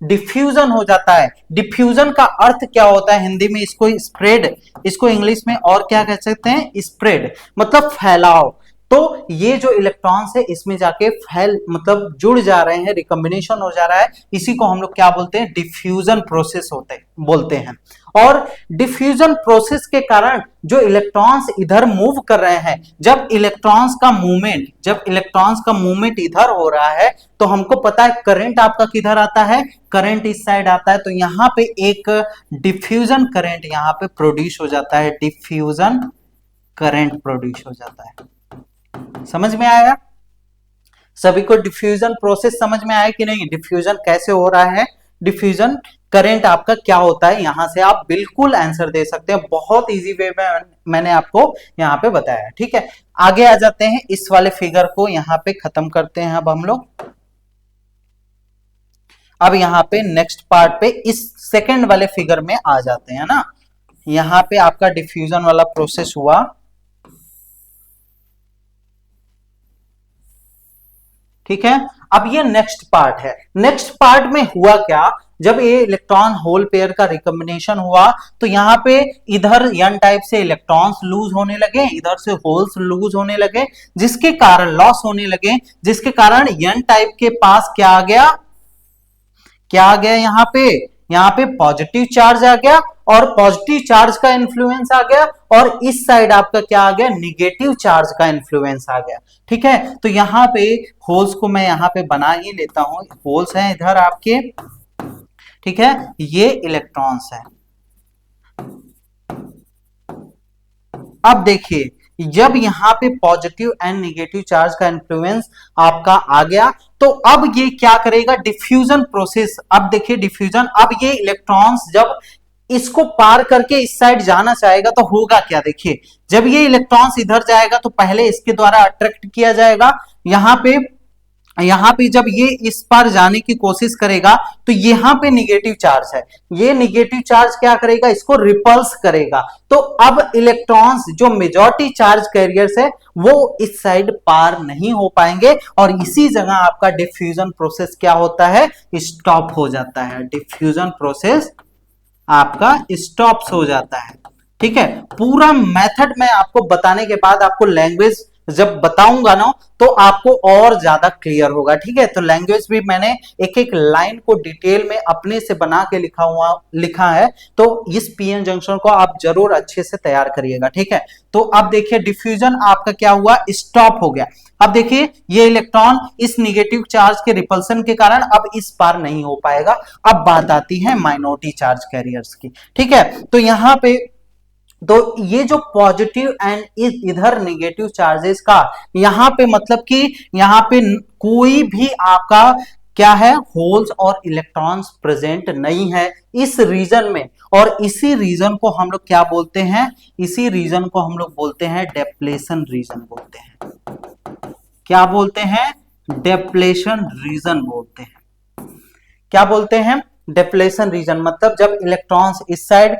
डिफ्यूजन हो जाता है। डिफ्यूजन का अर्थ क्या होता है हिंदी में, इसको स्प्रेड, इसको इंग्लिश में और क्या कह सकते हैं, स्प्रेड, मतलब फैलाव। तो ये जो इलेक्ट्रॉन्स है इसमें जाके फैल, मतलब जुड़ जा रहे हैं, रिकंबिनेशन हो जा रहा है, इसी को हम लोग क्या बोलते हैं, डिफ्यूजन प्रोसेस बोलते हैं। और डिफ्यूजन प्रोसेस के कारण जो इलेक्ट्रॉन्स इधर मूव कर रहे हैं, जब इलेक्ट्रॉन्स का मूवमेंट इधर हो रहा है तो हमको पता है करंट आपका किधर आता है, करंट इस साइड आता है, तो यहां पे एक डिफ्यूजन करंट यहां पे प्रोड्यूस हो जाता है, डिफ्यूजन करंट प्रोड्यूस हो जाता है। समझ में आया सभी को, डिफ्यूजन प्रोसेस समझ में आया कि नहीं, डिफ्यूजन कैसे हो रहा है, डिफ्यूजन करंट आपका क्या होता है, यहां से आप बिल्कुल आंसर दे सकते हैं, बहुत इजी वे में मैंने आपको यहां पे बताया। ठीक है, आगे आ जाते हैं, इस वाले फिगर को यहां पे खत्म करते हैं। अब हम लोग अब यहां पे नेक्स्ट पार्ट पे इस सेकंड वाले फिगर में आ जाते हैं ना, यहां पे आपका डिफ्यूजन वाला प्रोसेस हुआ। ठीक है, अब ये नेक्स्ट पार्ट है, नेक्स्ट पार्ट में हुआ क्या, जब ये इलेक्ट्रॉन होल पेयर का रिकंबिनेशन हुआ तो यहां पे इधर एन टाइप से इलेक्ट्रॉन्स लूज होने लगे, इधर से होल्स लूज होने लगे, जिसके कारण लॉस होने लगे, जिसके कारण एन टाइप के पास क्या आ गया, क्या आ गया, यहाँ पे पॉजिटिव चार्ज आ गया और पॉजिटिव चार्ज का इन्फ्लुएंस आ गया, और इस साइड आपका क्या आ गया, निगेटिव चार्ज का इन्फ्लुएंस आ गया। ठीक है, तो यहाँ पे होल्स को मैं यहाँ पे बना ही लेता हूं, होल्स हैं इधर आपके। ठीक है, ये इलेक्ट्रॉन्स है, अब देखिए, जब यहाँ पे पॉजिटिव एंड नेगेटिव चार्ज का इन्फ्लुएंस आपका आ गया, तो अब ये क्या करेगा, डिफ्यूजन प्रोसेस। अब देखिए डिफ्यूजन, अब ये इलेक्ट्रॉन्स जब इसको पार करके इस साइड जाना चाहेगा तो होगा क्या, देखिए जब ये इलेक्ट्रॉन्स इधर जाएगा तो पहले इसके द्वारा अट्रैक्ट किया जाएगा, यहाँ पे जब ये इस पार जाने की कोशिश करेगा तो यहाँ पे निगेटिव चार्ज है, ये निगेटिव चार्ज क्या करेगा, इसको रिपल्स करेगा। तो अब इलेक्ट्रॉन्स जो मेजॉरिटी चार्ज कैरियर्स है वो इस साइड पार नहीं हो पाएंगे, और इसी जगह आपका डिफ्यूजन प्रोसेस क्या होता है, स्टॉप हो जाता है। डिफ्यूजन प्रोसेस आपका स्टॉप्स हो जाता है। ठीक है, पूरा मेथड मैं आपको बताने के बाद आपको लैंग्वेज जब बताऊंगा ना तो आपको और ज्यादा क्लियर होगा। ठीक है, तो लैंग्वेज भी मैंने एक एक लाइन को डिटेल में अपने से बना के लिखा है, तो इस पीएन जंक्शन को आप जरूर अच्छे से तैयार करिएगा। ठीक है, तो अब देखिए डिफ्यूजन आपका क्या हुआ, स्टॉप हो गया। अब देखिए ये इलेक्ट्रॉन इस निगेटिव चार्ज के रिपल्सन के कारण अब इस पार नहीं हो पाएगा। अब बात आती है माइनॉरिटी चार्ज कैरियर्स की। ठीक है, तो यहां पे तो ये जो पॉजिटिव एंड इधर नेगेटिव चार्जेस का यहां पे मतलब कि यहां पे कोई भी आपका क्या है, होल्स और इलेक्ट्रॉन्स प्रेजेंट नहीं है इस रीजन में, और इसी रीजन को हम लोग क्या बोलते हैं, इसी रीजन को हम लोग बोलते हैं डेप्लेशन रीजन बोलते हैं। क्या बोलते हैं, डेप्लेशन रीजन बोलते हैं। क्या बोलते हैं, डेप्लेशन रीजन। मतलब जब इलेक्ट्रॉन्स इस साइड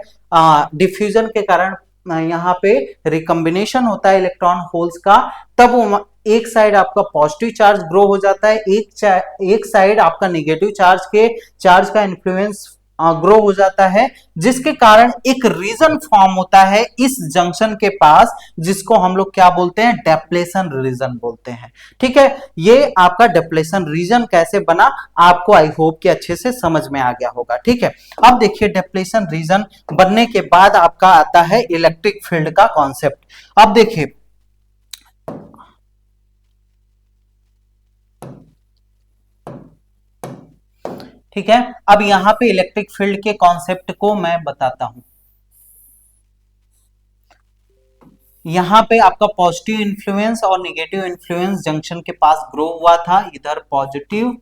डिफ्यूजन के कारण यहाँ पे रिकम्बिनेशन होता है इलेक्ट्रॉन होल्स का, तब एक साइड आपका पॉजिटिव चार्ज ग्रो हो जाता है, एक साइड आपका नेगेटिव चार्ज का इन्फ्लुएंस ग्रो हो जाता है, जिसके कारण एक रीजन फॉर्म होता है इस जंक्शन के पास, जिसको हम लोग क्या बोलते हैं, डेप्लेशन रीजन बोलते हैं। ठीक है, ये आपका डेप्लेशन रीजन कैसे बना आपको आई होप कि अच्छे से समझ में आ गया होगा। ठीक है, अब देखिए डेप्लेशन रीजन बनने के बाद आपका आता है इलेक्ट्रिक फील्ड का कॉन्सेप्ट। अब देखिए ठीक है, अब यहां पे इलेक्ट्रिक फील्ड के कॉन्सेप्ट को मैं बताता हूं। यहां पे आपका पॉजिटिव इन्फ्लुएंस और नेगेटिव इन्फ्लुएंस जंक्शन के पास ग्रो हुआ था, इधर पॉजिटिव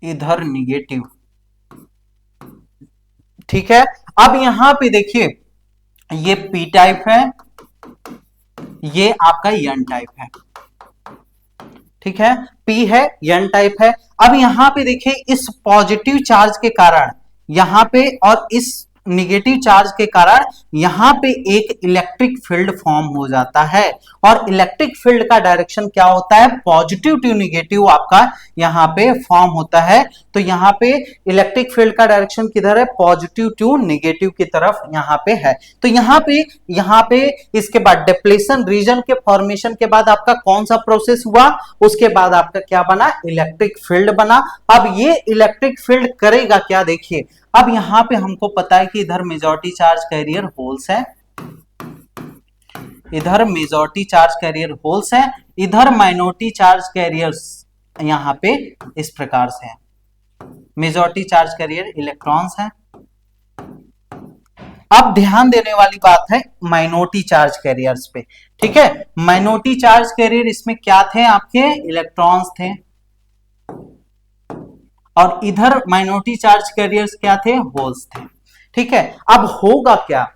इधर नेगेटिव। ठीक है, अब यहां पे देखिए ये पी टाइप है, ये आपका एन टाइप है। ठीक है, पी है, एन टाइप है। अब यहां पे देखिए इस पॉजिटिव चार्ज के कारण यहां पे और इस निगेटिव चार्ज के कारण यहां पे एक इलेक्ट्रिक फील्ड फॉर्म हो जाता है, और इलेक्ट्रिक फील्ड का डायरेक्शन क्या होता है, पॉजिटिव टू निगेटिव आपका यहां पे फॉर्म होता है। तो यहां पे इलेक्ट्रिक फील्ड का डायरेक्शन किधर है, पॉजिटिव टू निगेटिव की तरफ यहां पे है। तो यहां पे इसके बाद डिप्लेशन रीजन के फॉर्मेशन के बाद आपका कौन सा प्रोसेस हुआ, उसके बाद आपका क्या बना, इलेक्ट्रिक फील्ड बना। अब ये इलेक्ट्रिक फील्ड करेगा क्या, देखिए अब यहां पे हमको पता है कि इधर मेजॉरिटी चार्ज कैरियर होल्स है, इधर मेजॉरिटी चार्ज कैरियर होल्स है, इधर माइनॉरिटी चार्ज कैरियर्स यहां पे इस प्रकार से है, मेजॉरिटी चार्ज कैरियर इलेक्ट्रॉन्स है। अब ध्यान देने वाली बात है माइनॉरिटी चार्ज कैरियर्स पे। ठीक है, माइनॉरिटी चार्ज कैरियर इसमें क्या थे, आपके इलेक्ट्रॉन्स थे, और इधर माइनॉरिटी चार्ज कैरियर्स क्या थे, होल्स थे। ठीक है, अब होगा क्या,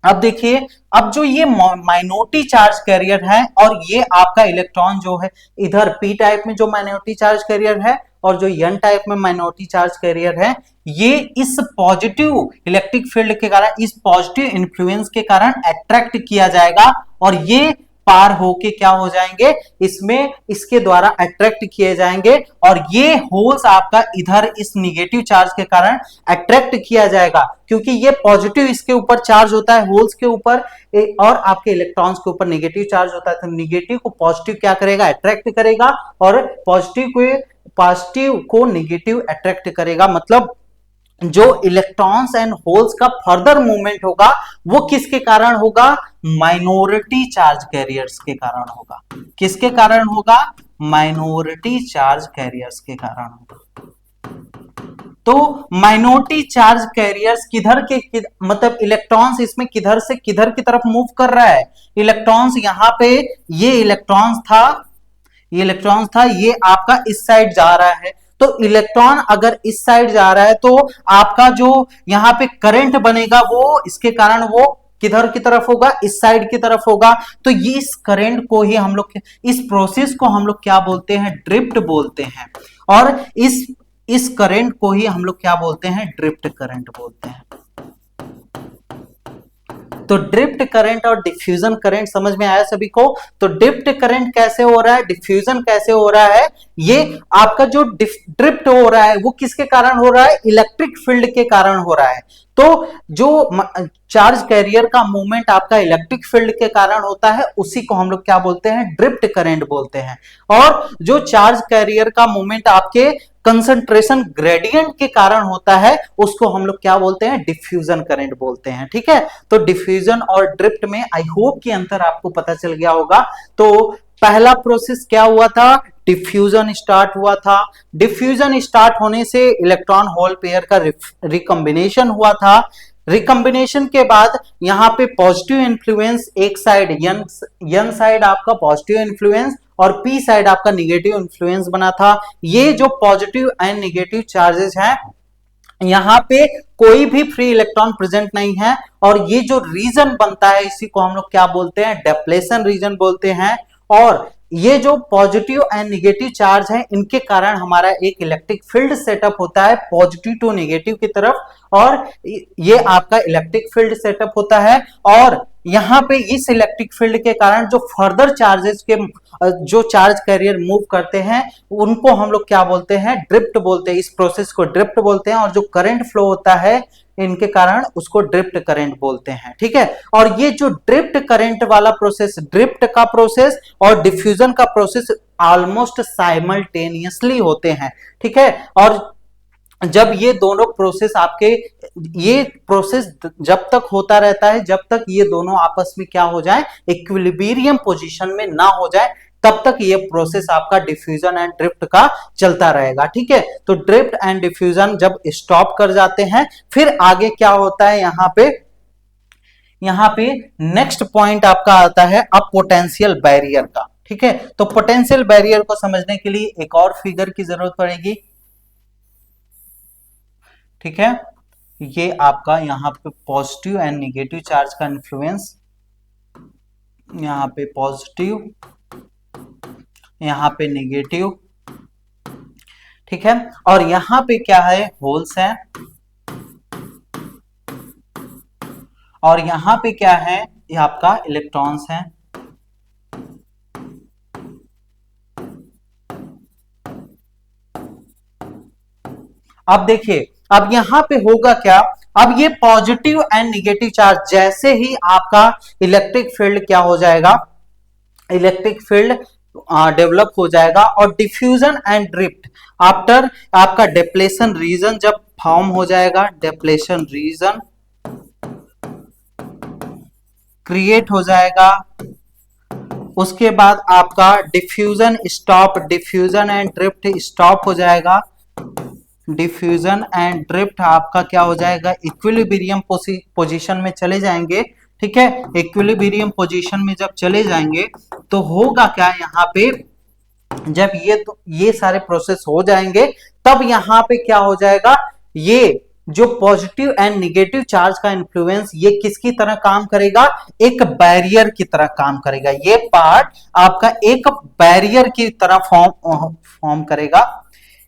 अब देखिए अब जो ये माइनॉरिटी चार्ज कैरियर है और ये आपका इलेक्ट्रॉन जो है इधर पी टाइप में जो माइनॉरिटी चार्ज कैरियर है और जो एन टाइप में माइनॉरिटी चार्ज कैरियर है, ये इस पॉजिटिव इलेक्ट्रिक फील्ड के कारण, इस पॉजिटिव इन्फ्लुएंस के कारण अट्रैक्ट किया जाएगा, और ये पार होके क्या हो जाएंगे, इसमें इसके द्वारा अट्रैक्ट किए जाएंगे, और ये होल्स आपका इधर इस निगेटिव चार्ज के कारण अट्रैक्ट किया जाएगा, क्योंकि ये पॉजिटिव इसके ऊपर चार्ज होता है होल्स के ऊपर, और आपके इलेक्ट्रॉन्स के ऊपर नेगेटिव चार्ज होता है। तो नेगेटिव को पॉजिटिव क्या करेगा, अट्रैक्ट करेगा, और पॉजिटिव को नेगेटिव अट्रैक्ट करेगा। मतलब जो इलेक्ट्रॉन्स एंड होल्स का फर्दर मूवमेंट होगा वो किसके कारण होगा, माइनॉरिटी चार्ज कैरियर्स के कारण होगा। किसके कारण होगा, माइनॉरिटी चार्ज कैरियर्स के कारण होगा। तो माइनॉरिटी चार्ज कैरियर्स मतलब इलेक्ट्रॉन्स इसमें किधर से किधर की तरफ मूव कर रहा है, इलेक्ट्रॉन्स यहाँ पे ये इलेक्ट्रॉन्स था ये आपका इस साइड जा रहा है। तो इलेक्ट्रॉन अगर इस साइड जा रहा है तो आपका जो यहाँ पे करंट बनेगा वो इसके कारण वो किधर की तरफ होगा, इस साइड की तरफ होगा। तो ये इस करंट को ही हम लोग, इस प्रोसेस को हम लोग क्या बोलते हैं, ड्रिफ्ट बोलते हैं। और इस करंट को ही हम लोग क्या बोलते हैं, ड्रिफ्ट करंट बोलते हैं। तो ड्रिफ्ट करंट और डिफ्यूजन करंट समझ में आया सभी को। तो ड्रिफ्ट करंट कैसे हो रहा है, डिफ्यूजन कैसे हो रहा है, ये आपका जो ड्रिफ्ट हो रहा है वो किसके कारण हो रहा है, इलेक्ट्रिक फील्ड के कारण हो रहा है। तो जो चार्ज कैरियर का मूवमेंट आपका इलेक्ट्रिक फील्ड के कारण होता है उसी को हम लोग क्या बोलते हैं, ड्रिफ्ट करंट बोलते हैं। और जो चार्ज कैरियर का मूवमेंट आपके कंसंट्रेशन ग्रेडियंट के कारण होता है उसको हम लोग क्या बोलते हैं, डिफ्यूजन करंट बोलते हैं। ठीक है, तो डिफ्यूजन और ड्रिफ्ट में आई होप कि अंतर आपको पता चल गया होगा। तो पहला प्रोसेस क्या हुआ था, डिफ्यूजन स्टार्ट हुआ था। डिफ्यूजन स्टार्ट होने से इलेक्ट्रॉन होल पेयर का रिकॉम्बिनेशन हुआ था। रिकॉम्बिनेशन के बाद यहाँ पे पॉजिटिव इन्फ्लुएंस एक साइड यन साइड आपका पॉजिटिव इन्फ्लुएंस और पी साइड आपका निगेटिव इन्फ्लुएंस बना था। ये जो पॉजिटिव एंड निगेटिव चार्जेस हैं यहाँ पे कोई भी फ्री इलेक्ट्रॉन प्रेजेंट नहीं है और ये जो रीजन बनता है इसी को हम लोग क्या बोलते हैं, डेप्लेशन रीजन बोलते हैं। और ये जो पॉजिटिव एंड निगेटिव चार्ज है इनके कारण हमारा एक इलेक्ट्रिक फील्ड सेटअप होता है पॉजिटिव टू निगेटिव की तरफ, और ये आपका इलेक्ट्रिक फील्ड सेटअप होता है। और यहाँ पे इस इलेक्ट्रिक फील्ड के कारण जो फर्दर चार्जेस के जो चार्ज कैरियर मूव करते हैं उनको हम लोग क्या बोलते हैं, ड्रिफ्ट बोलते हैं। इस प्रोसेस को ड्रिफ्ट बोलते हैं और जो करंट फ्लो होता है इनके कारण उसको ड्रिफ्ट करंट बोलते हैं। ठीक है, और ये जो ड्रिफ्ट करंट वाला प्रोसेस, ड्रिफ्ट का प्रोसेस और डिफ्यूजन का प्रोसेस ऑलमोस्ट साइमल्टेनियसली होते हैं। ठीक है, और जब ये दोनों प्रोसेस आपके, ये प्रोसेस जब तक होता रहता है जब तक ये दोनों आपस में क्या हो जाए, इक्विलिब्रियम पोजीशन में ना हो जाए तब तक ये प्रोसेस आपका डिफ्यूजन एंड ड्रिफ्ट का चलता रहेगा। ठीक है, तो ड्रिफ्ट एंड डिफ्यूजन जब स्टॉप कर जाते हैं फिर आगे क्या होता है, यहाँ पे नेक्स्ट पॉइंट आपका आता है अब पोटेंशियल बैरियर का। ठीक है, तो पोटेंशियल बैरियर को समझने के लिए एक और फिगर की जरूरत पड़ेगी। ठीक है, ये आपका यहाँ पे पॉजिटिव एंड निगेटिव चार्ज का इन्फ्लुएंस, यहाँ पे पॉजिटिव यहाँ पे निगेटिव। ठीक है, और यहाँ पे क्या है, होल्स है, और यहाँ पे क्या है, ये आपका इलेक्ट्रॉन्स है। अब देखिए, अब यहां पे होगा क्या, अब ये पॉजिटिव एंड निगेटिव चार्ज जैसे ही आपका इलेक्ट्रिक फील्ड क्या हो जाएगा, इलेक्ट्रिक फील्ड डेवलप हो जाएगा और डिफ्यूजन एंड ड्रिफ्ट आफ्टर आपका डेप्लेशन रीजन जब फॉर्म हो जाएगा, डेप्लेशन रीजन क्रिएट हो जाएगा। उसके बाद आपका diffusion stop, diffusion and drift stop हो जाएगा। डिफ्यूजन एंड ड्रिफ्ट आपका क्या हो जाएगा, इक्विलिब्रियम पोजीशन में चले जाएंगे। ठीक है, इक्विलिब्रियम पोजीशन में जब चले जाएंगे तो होगा क्या, यहाँ पे जब ये सारे प्रोसेस हो जाएंगे तब यहाँ पे क्या हो जाएगा, ये जो पॉजिटिव एंड निगेटिव चार्ज का इन्फ्लुएंस ये किसकी तरह काम करेगा, एक बैरियर की तरह काम करेगा। ये पार्ट आपका एक बैरियर की तरह फॉर्म करेगा,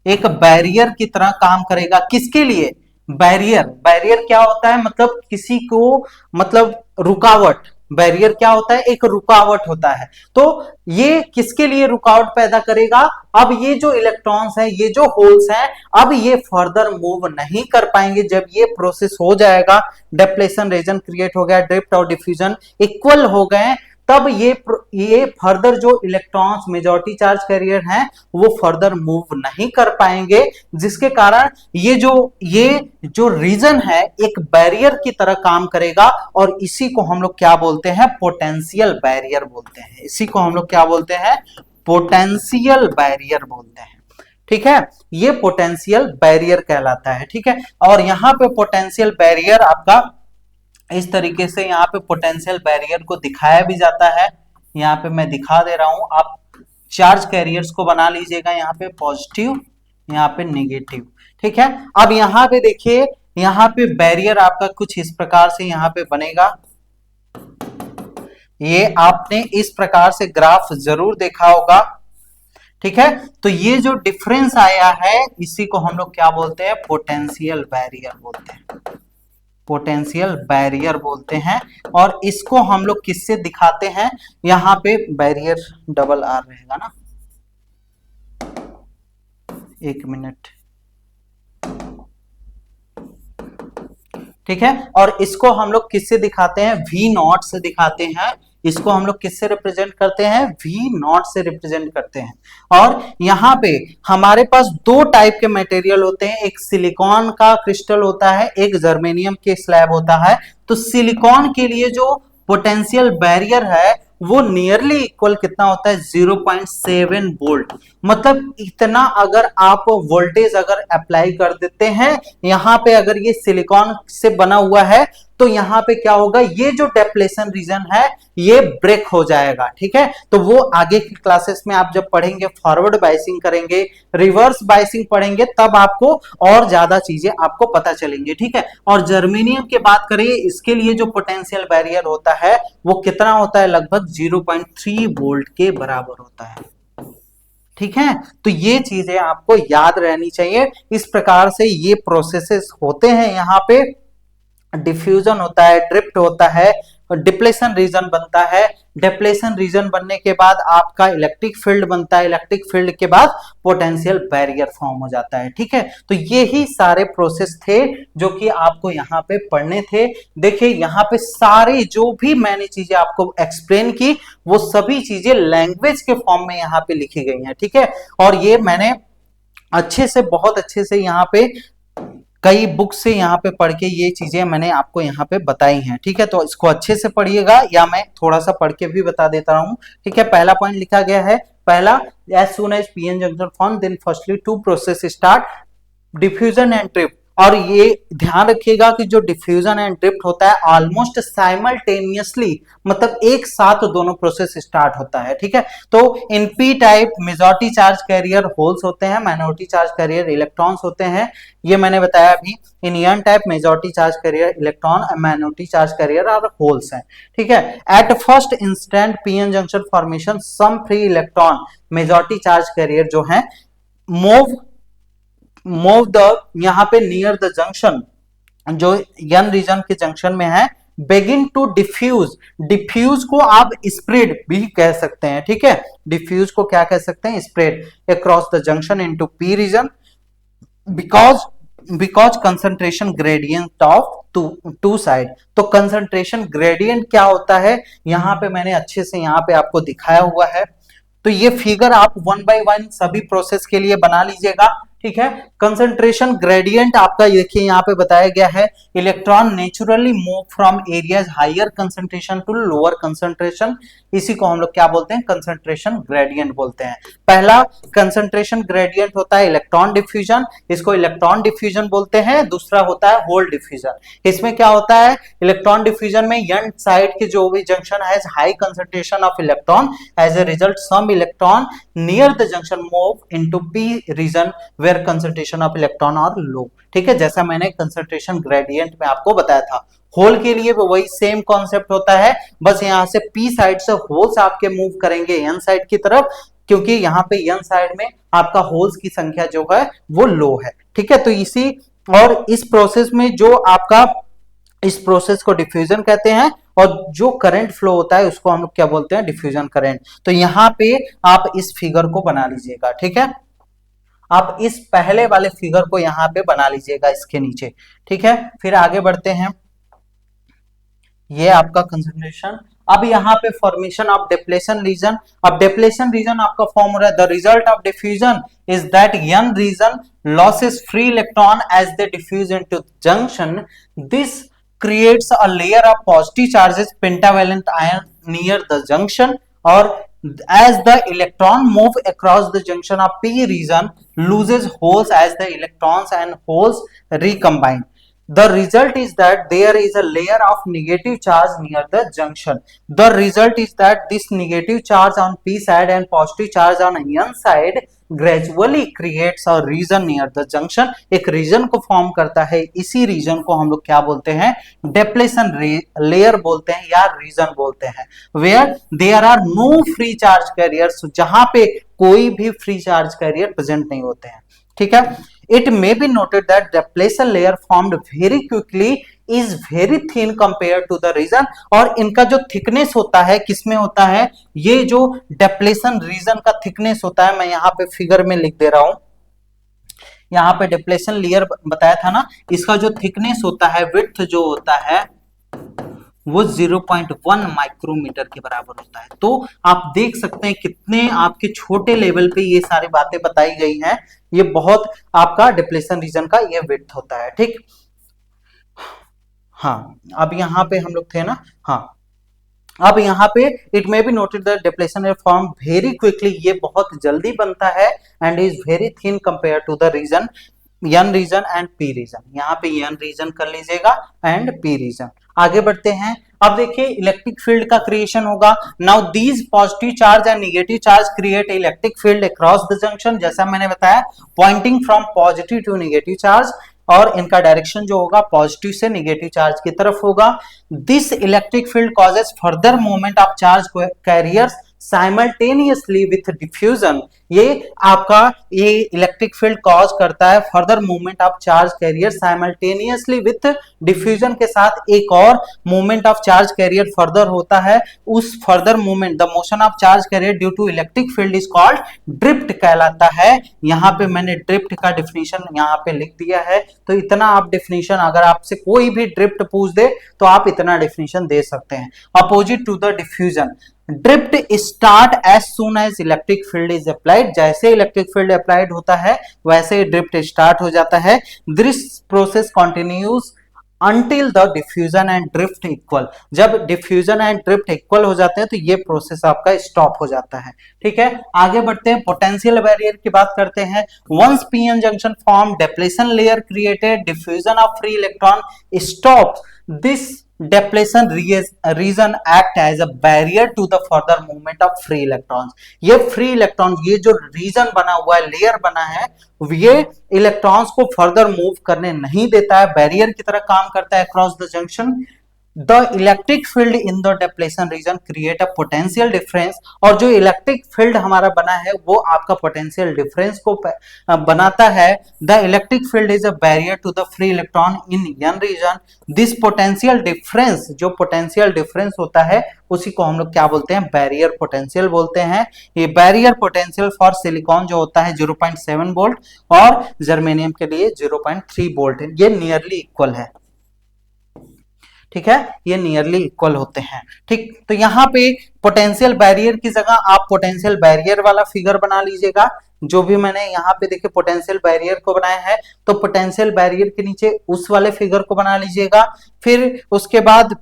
एक बैरियर की तरह काम करेगा। किसके लिए, बैरियर, बैरियर क्या होता है, मतलब किसी को, मतलब रुकावट। बैरियर क्या होता है, एक रुकावट होता है। तो ये किसके लिए रुकावट पैदा करेगा, अब ये जो इलेक्ट्रॉन्स हैं, ये जो होल्स हैं, अब ये फर्दर मूव नहीं कर पाएंगे। जब ये प्रोसेस हो जाएगा, डेप्लेशन रीजन क्रिएट हो गया, ड्रिफ्ट और डिफ्यूजन इक्वल हो गए, तब ये फर्दर जो इलेक्ट्रॉन्स मेजॉरिटी चार्ज कैरियर हैं वो फर्दर मूव नहीं कर पाएंगे, जिसके कारण ये जो रीजन है एक बैरियर की तरह काम करेगा और इसी को हम लोग क्या बोलते हैं, पोटेंशियल बैरियर बोलते हैं। इसी को हम लोग क्या बोलते हैं, पोटेंशियल बैरियर बोलते हैं। ठीक है, ये पोटेंशियल बैरियर कहलाता है। ठीक है, और यहाँ पे पोटेंशियल बैरियर आपका इस तरीके से यहाँ पे पोटेंशियल बैरियर को दिखाया भी जाता है। यहाँ पे मैं दिखा दे रहा हूं, आप चार्ज कैरियर्स को बना लीजिएगा, यहाँ पे पॉजिटिव, यहाँ पे नेगेटिव। ठीक है, अब यहाँ पे देखिए, यहाँ पे बैरियर आपका कुछ इस प्रकार से यहाँ पे बनेगा। ये आपने इस प्रकार से ग्राफ जरूर देखा होगा। ठीक है, तो ये जो डिफरेंस आया है इसी को हम लोग क्या बोलते हैं, पोटेंशियल बैरियर बोलते हैं, पोटेंशियल बैरियर बोलते हैं। और इसको हम लोग किससे दिखाते हैं, यहां पे बैरियर डबल आर रहेगा ना, एक मिनट। ठीक है, और इसको हम लोग किससे दिखाते हैं, वी नॉट से दिखाते हैं। इसको हम लोग किससे रिप्रेजेंट करते हैं, वी नॉट से रिप्रेजेंट करते हैं। और यहाँ पे हमारे पास दो टाइप के मटेरियल होते हैं, एक सिलिकॉन का क्रिस्टल होता है, एक जर्मेनियम के स्लैब होता है। तो सिलिकॉन के लिए जो पोटेंशियल बैरियर है वो नियरली इक्वल कितना होता है, 0.7 वोल्ट। मतलब इतना अगर आप वोल्टेज अगर अप्लाई कर देते हैं, यहाँ पे अगर ये सिलिकॉन से बना हुआ है तो यहाँ पे क्या होगा, ये जो डेप्लेशन रीजन है ये ब्रेक हो जाएगा। ठीक है, तो वो आगे की क्लासेस में आप जब पढ़ेंगे, फॉरवर्ड बाइसिंग करेंगे, रिवर्स बाइसिंग पढ़ेंगे, तब आपको और ज्यादा चीजें आपको पता चलेंगी। ठीक है, और जर्मेनियम की बात करें, इसके लिए जो पोटेंशियल बैरियर होता है वो कितना होता है, लगभग 0.3 वोल्ट के बराबर होता है। ठीक है, तो ये चीजें आपको याद रहनी चाहिए। इस प्रकार से ये प्रोसेसेस होते हैं, यहाँ पे डिफ्यूजन होता है, ड्रिफ्ट होता है, डिप्लेशन रीजन बनता है। डिप्लेशन रीजन बनने के बाद आपका इलेक्ट्रिक फील्ड बनता है, इलेक्ट्रिक फील्ड के बाद पोटेंशियल बैरियर फॉर्म हो जाता है। ठीक है, तो ये ही सारे प्रोसेस थे जो कि आपको यहाँ पे पढ़ने थे। देखिए यहाँ पे सारे जो भी मैंने चीजें आपको एक्सप्लेन की वो सभी चीजें लैंग्वेज के फॉर्म में यहाँ पे लिखी गई हैं। ठीक है, और ये मैंने अच्छे से, बहुत अच्छे से यहाँ पे कई बुक से यहाँ पे पढ़ के ये चीजें मैंने आपको यहाँ पे बताई हैं। ठीक है, तो इसको अच्छे से पढ़िएगा, या मैं थोड़ा सा पढ़ के भी बता देता हूँ। ठीक है, पहला पॉइंट लिखा गया है, पहला, as soon as PN junction form then firstly two process start, diffusion and drift. और ये ध्यान रखिएगा कि जो डिफ्यूजन एंड ड्रिफ्ट होता है ऑलमोस्ट साइमल्टेनियसली, मतलब एक साथ दोनों प्रोसेस स्टार्ट होता है। ठीक है, तो in P type majority charge carrier holes होते हैं, माइनॉरिटी चार्ज कैरियर इलेक्ट्रॉन्स होते हैं, ये मैंने बताया अभी। In N type majority charge carrier electron, minority charge carrier और होल्स हैं। ठीक है, at first instant PN junction formation some free electron majority charge carrier जो है मूव द, यहाँ पे नियर द जंक्शन, जो यन रीजन के जंक्शन में है, बेगिन टू डिफ्यूज। डिफ्यूज को आप स्प्रेड भी कह सकते हैं। ठीक है, डिफ्यूज को क्या कह सकते हैं, spread across the junction into P region, because concentration gradient of two side. तो कंसंट्रेशन ग्रेडियंट क्या होता है, यहां पे मैंने अच्छे से यहाँ पे आपको दिखाया हुआ है। तो ये फिगर आप 1 by 1 सभी प्रोसेस के लिए बना लीजिएगा। ठीक है, कंसंट्रेशन ग्रेडियंट आपका देखिए यहाँ पे बताया गया है, electron naturally move from areas higher concentration to lower concentration, इसी को हम लोग क्या बोलते हैं, कंसंट्रेशन ग्रेडियंट बोलते हैं। पहला कंसंट्रेशन ग्रेडियंट होता है इलेक्ट्रॉन डिफ्यूजन, इसको इलेक्ट्रॉन डिफ्यूजन बोलते हैं। दूसरा होता है होल डिफ्यूजन। इसमें क्या होता है, इलेक्ट्रॉन डिफ्यूजन में n साइड के जो भी जंक्शन है high concentration of electron, as a result some electron near the junction move into p region where concentration of electron are low. ठीक है, जैसा मैंने कंसंट्रेशन ग्रेडियंट में आपको बताया था। होल के लिए भी वही सेम कॉन्सेप्ट होता है, बस यहां से p साइड से होल्स आपके मूव करेंगे n साइड की तरफ, क्योंकि यहाँ पे n साइड में आपका होल्स की संख्या जो है वो लो है। ठीक है, तो इसी और इस प्रोसेस में जो आपका, इस प्रोसेस को डिफ्यूजन कहते हैं, और जो करंट फ्लो होता है उसको हम लोग क्या बोलते हैं, डिफ्यूजन करंट। तो यहाँ पे आप इस फिगर को बना लीजिएगा। ठीक है, आप इस पहले वाले फिगर को यहाँ पे बना लीजिएगा इसके नीचे। ठीक है, फिर आगे बढ़ते हैं, ये आपका कंसंट्रेशन। अब यहाँ पे फॉर्मेशन ऑफ डिप्लेशन रीजन। अब डिप्लेशन रीजन आपका फॉर्म हो रहा है, the result of diffusion is that n region loses free electron as they diffuse into junction, this creates a layer of positive charges pentavalent ion near the junction, और as the electron move across the junction of p region loses holes as the electrons and holes recombine. The result is that there is a layer of negative charge near the junction. The result is that this negative charge on p side and positive charge on n side gradually creates a region near the junction. एक रीजन को फॉर्म करता है, इसी रीजन को हम लोग क्या बोलते हैं, डेप्लेशन लेयर बोलते हैं या रीजन बोलते हैं, where there are no free charge carriers, जहां पे कोई भी फ्री चार्ज कैरियर प्रेजेंट नहीं होते हैं, ठीक है। It may be noted that depletion layer formed very quickly is very thin compared to the region, और इनका जो थिकनेस होता है किसमें होता है, ये जो डेप्लेशन रीजन का थिकनेस होता है, मैं यहाँ पे फिगर में लिख दे रहा हूं, यहाँ पे डेप्लेशन लेयर बताया था ना, इसका जो थिकनेस होता है, विड्थ जो होता है वो 0.1 माइक्रोमीटर के बराबर होता है। तो आप देख सकते हैं कितने आपके छोटे लेवल पे ये सारी बातें बताई गई हैं, ये बहुत आपका डिप्लेशन रीजन का ये विड्थ होता है, ठीक। हाँ, अब यहाँ पे हम लोग थे ना, हाँ, अब यहाँ पे it may be noted that depletion is form very quickly, ये बहुत जल्दी बनता है, and is very thin compare to the region N region and P region, यहाँ पे एन रीजन कर लीजिएगा एंड पी रीजन। आगे बढ़ते हैं, अब देखिए इलेक्ट्रिक फील्ड का क्रिएशन होगा। Now these positive charge and negative charge create electric field across the junction, जैसा मैंने बताया pointing from positive to negative charge, और इनका डायरेक्शन जो होगा पॉजिटिव से नेगेटिव चार्ज की तरफ होगा। This electric field causes further movement of charge carriers simultaneously with diffusion, ये आपका ये इलेक्ट्रिक फील्ड कॉज करता है further movement of charge carrier simultaneously with diffusion के साथ एक और movement of charge carrier further होता है, उस further movement the motion of charge carrier due to electric field is called drift कहलाता है। यहाँ पे मैंने ड्रिफ्ट का डिफिनीशन यहाँ पे लिख दिया है, तो इतना आप डिफिनीशन, अगर आपसे कोई भी ड्रिफ्ट पूछ दे तो आप इतना डिफिनीशन दे सकते हैं। Opposite to the diffusion, drift start as soon as electric field is applied, जैसे इलेक्ट्रिक फील्ड अप्लाइड होता है वैसे ड्रिफ्ट स्टार्ट हो जाता है। This process continues until the diffusion and drift equal, जब diffusion and drift equal हो जाते हैं तो ये प्रोसेस आपका स्टॉप हो जाता है, ठीक है। आगे बढ़ते हैं, पोटेंशियल बैरियर की बात करते हैं। once pn junction form depletion layer created diffusion of free electron stops, this depletion region act as a barrier to the further movement of free electrons, ये free electrons, ये जो रीजन बना हुआ है, लेयर बना है, ये इलेक्ट्रॉन्स को फर्दर मूव करने नहीं देता है, बैरियर की तरह काम करता है across the junction. The electric field in the depletion region create a potential difference, और जो इलेक्ट्रिक फील्ड हमारा बना है वो आपका पोटेंशियल डिफरेंस को बनाता है। The electric field is a barrier to the free electron in an region. This potential difference, जो पोटेंशियल डिफरेंस होता है उसी को हम लोग क्या बोलते हैं, बैरियर पोटेंशियल बोलते हैं। ये बैरियर पोटेंशियल फॉर सिलिकॉन जो होता है 0.7 वोल्ट और जर्मेनियम के लिए 0.3 वोल्ट है, ये नियरली इक्वल है, ठीक है, ये नियरली इक्वल होते हैं, ठीक। तो यहाँ पे पोटेंशियल बैरियर की जगह आप पोटेंशियल बैरियर वाला फिगर बना लीजिएगा, जो भी मैंने यहाँ पे देखिए पोटेंशियल बैरियर को बनाया है, तो पोटेंशियल बैरियर के नीचे उस वाले फिगर को बना लीजिएगा। फिर उसके बाद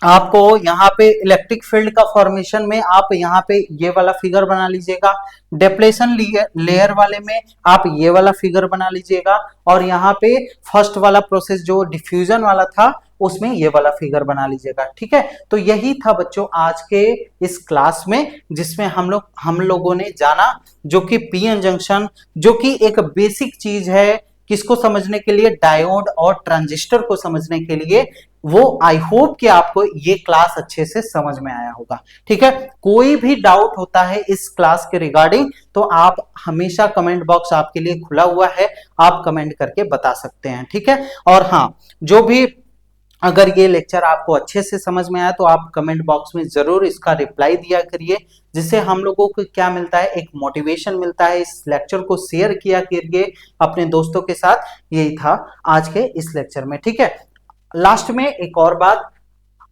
आपको यहाँ पे इलेक्ट्रिक फील्ड का फॉर्मेशन में आप यहाँ पे ये वाला फिगर बना लीजिएगा, डिप्लेशन लेयर वाले में आप ये वाला फिगर बना लीजिएगा, और यहाँ पे फर्स्ट वाला प्रोसेस जो डिफ्यूजन वाला था उसमें ये वाला फिगर बना लीजिएगा, ठीक है। तो यही था बच्चों आज के इस क्लास में, जिसमें हम लोगों ने जाना जो कि पीएन जंक्शन, जो कि एक बेसिक चीज है किसको समझने के लिए, डायोड और ट्रांजिस्टर को समझने के लिए। वो आई होप कि आपको ये क्लास अच्छे से समझ में आया होगा, ठीक है। कोई भी डाउट होता है इस क्लास के रिगार्डिंग तो आप हमेशा कमेंट बॉक्स आपके लिए खुला हुआ है, आप कमेंट करके बता सकते हैं, ठीक है। और हाँ, जो भी अगर ये लेक्चर आपको अच्छे से समझ में आया तो आप कमेंट बॉक्स में जरूर इसका रिप्लाई दिया करिए, जिससे हम लोगों को क्या मिलता है, एक मोटिवेशन मिलता है। इस लेक्चर को शेयर किया करिए अपने दोस्तों के साथ। यही था आज के इस लेक्चर में, ठीक है। लास्ट में एक और बात,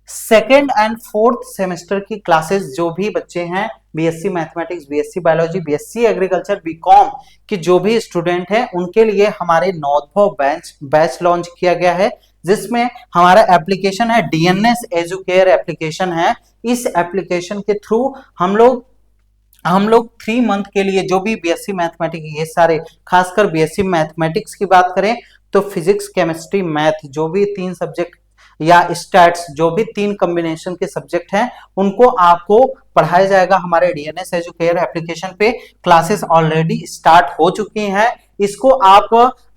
सेकेंड एंड फोर्थ सेमेस्टर की क्लासेस जो भी बच्चे हैं, BSc mathematics, BSc biology, BSc agriculture, BCom के जो भी स्टूडेंट हैं, उनके लिए हमारे नॉर्थो बैच लॉन्च किया गया है, जिसमें हमारा एप्लीकेशन है डीएनएस एजुकेयर एप्लीकेशन है। इस एप्लीकेशन के थ्रू हम लोग हम लोग 3 मंथ के लिए जो भी बीएससी मैथमेटिक्स, ये सारे खासकर बीएससी मैथमेटिक्स की बात करें तो फिजिक्स केमिस्ट्री मैथ जो भी 3 सब्जेक्ट या स्टैट्स जो भी 3 कॉम्बिनेशन के सब्जेक्ट हैं उनको आपको पढ़ाया जाएगा हमारे डीएनएस एजुकेयर एप्लीकेशन पे। क्लासेस ऑलरेडी स्टार्ट हो चुकी हैं। इसको आप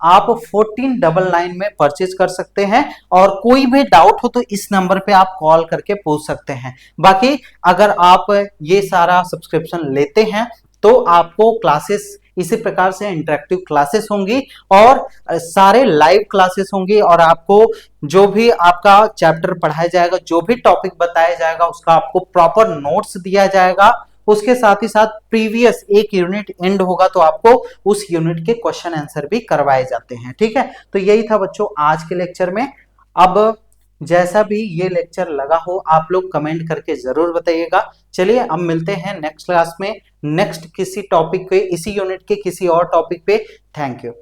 1499 में परचेज कर सकते हैं और कोई भी डाउट हो तो इस नंबर पे आप कॉल करके पूछ सकते हैं। बाकी अगर आप ये सारा सब्सक्रिप्शन लेते हैं तो आपको क्लासेस इसी प्रकार से इंटरेक्टिव क्लासेस होंगी और सारे लाइव क्लासेस होंगी और आपको जो भी आपका चैप्टर पढ़ाया जाएगा, जो भी टॉपिक बताया जाएगा उसका आपको प्रॉपर नोट्स दिया जाएगा। उसके साथ ही साथ प्रीवियस एक यूनिट एंड होगा तो आपको उस यूनिट के क्वेश्चन आंसर भी करवाए जाते हैं। ठीक है, तो यही था बच्चों आज के लेक्चर में। अब जैसा भी ये लेक्चर लगा हो आप लोग कमेंट करके जरूर बताइएगा। चलिए अब मिलते हैं नेक्स्ट क्लास में, नेक्स्ट किसी टॉपिक पे, इसी यूनिट के किसी और टॉपिक पे। Thank you.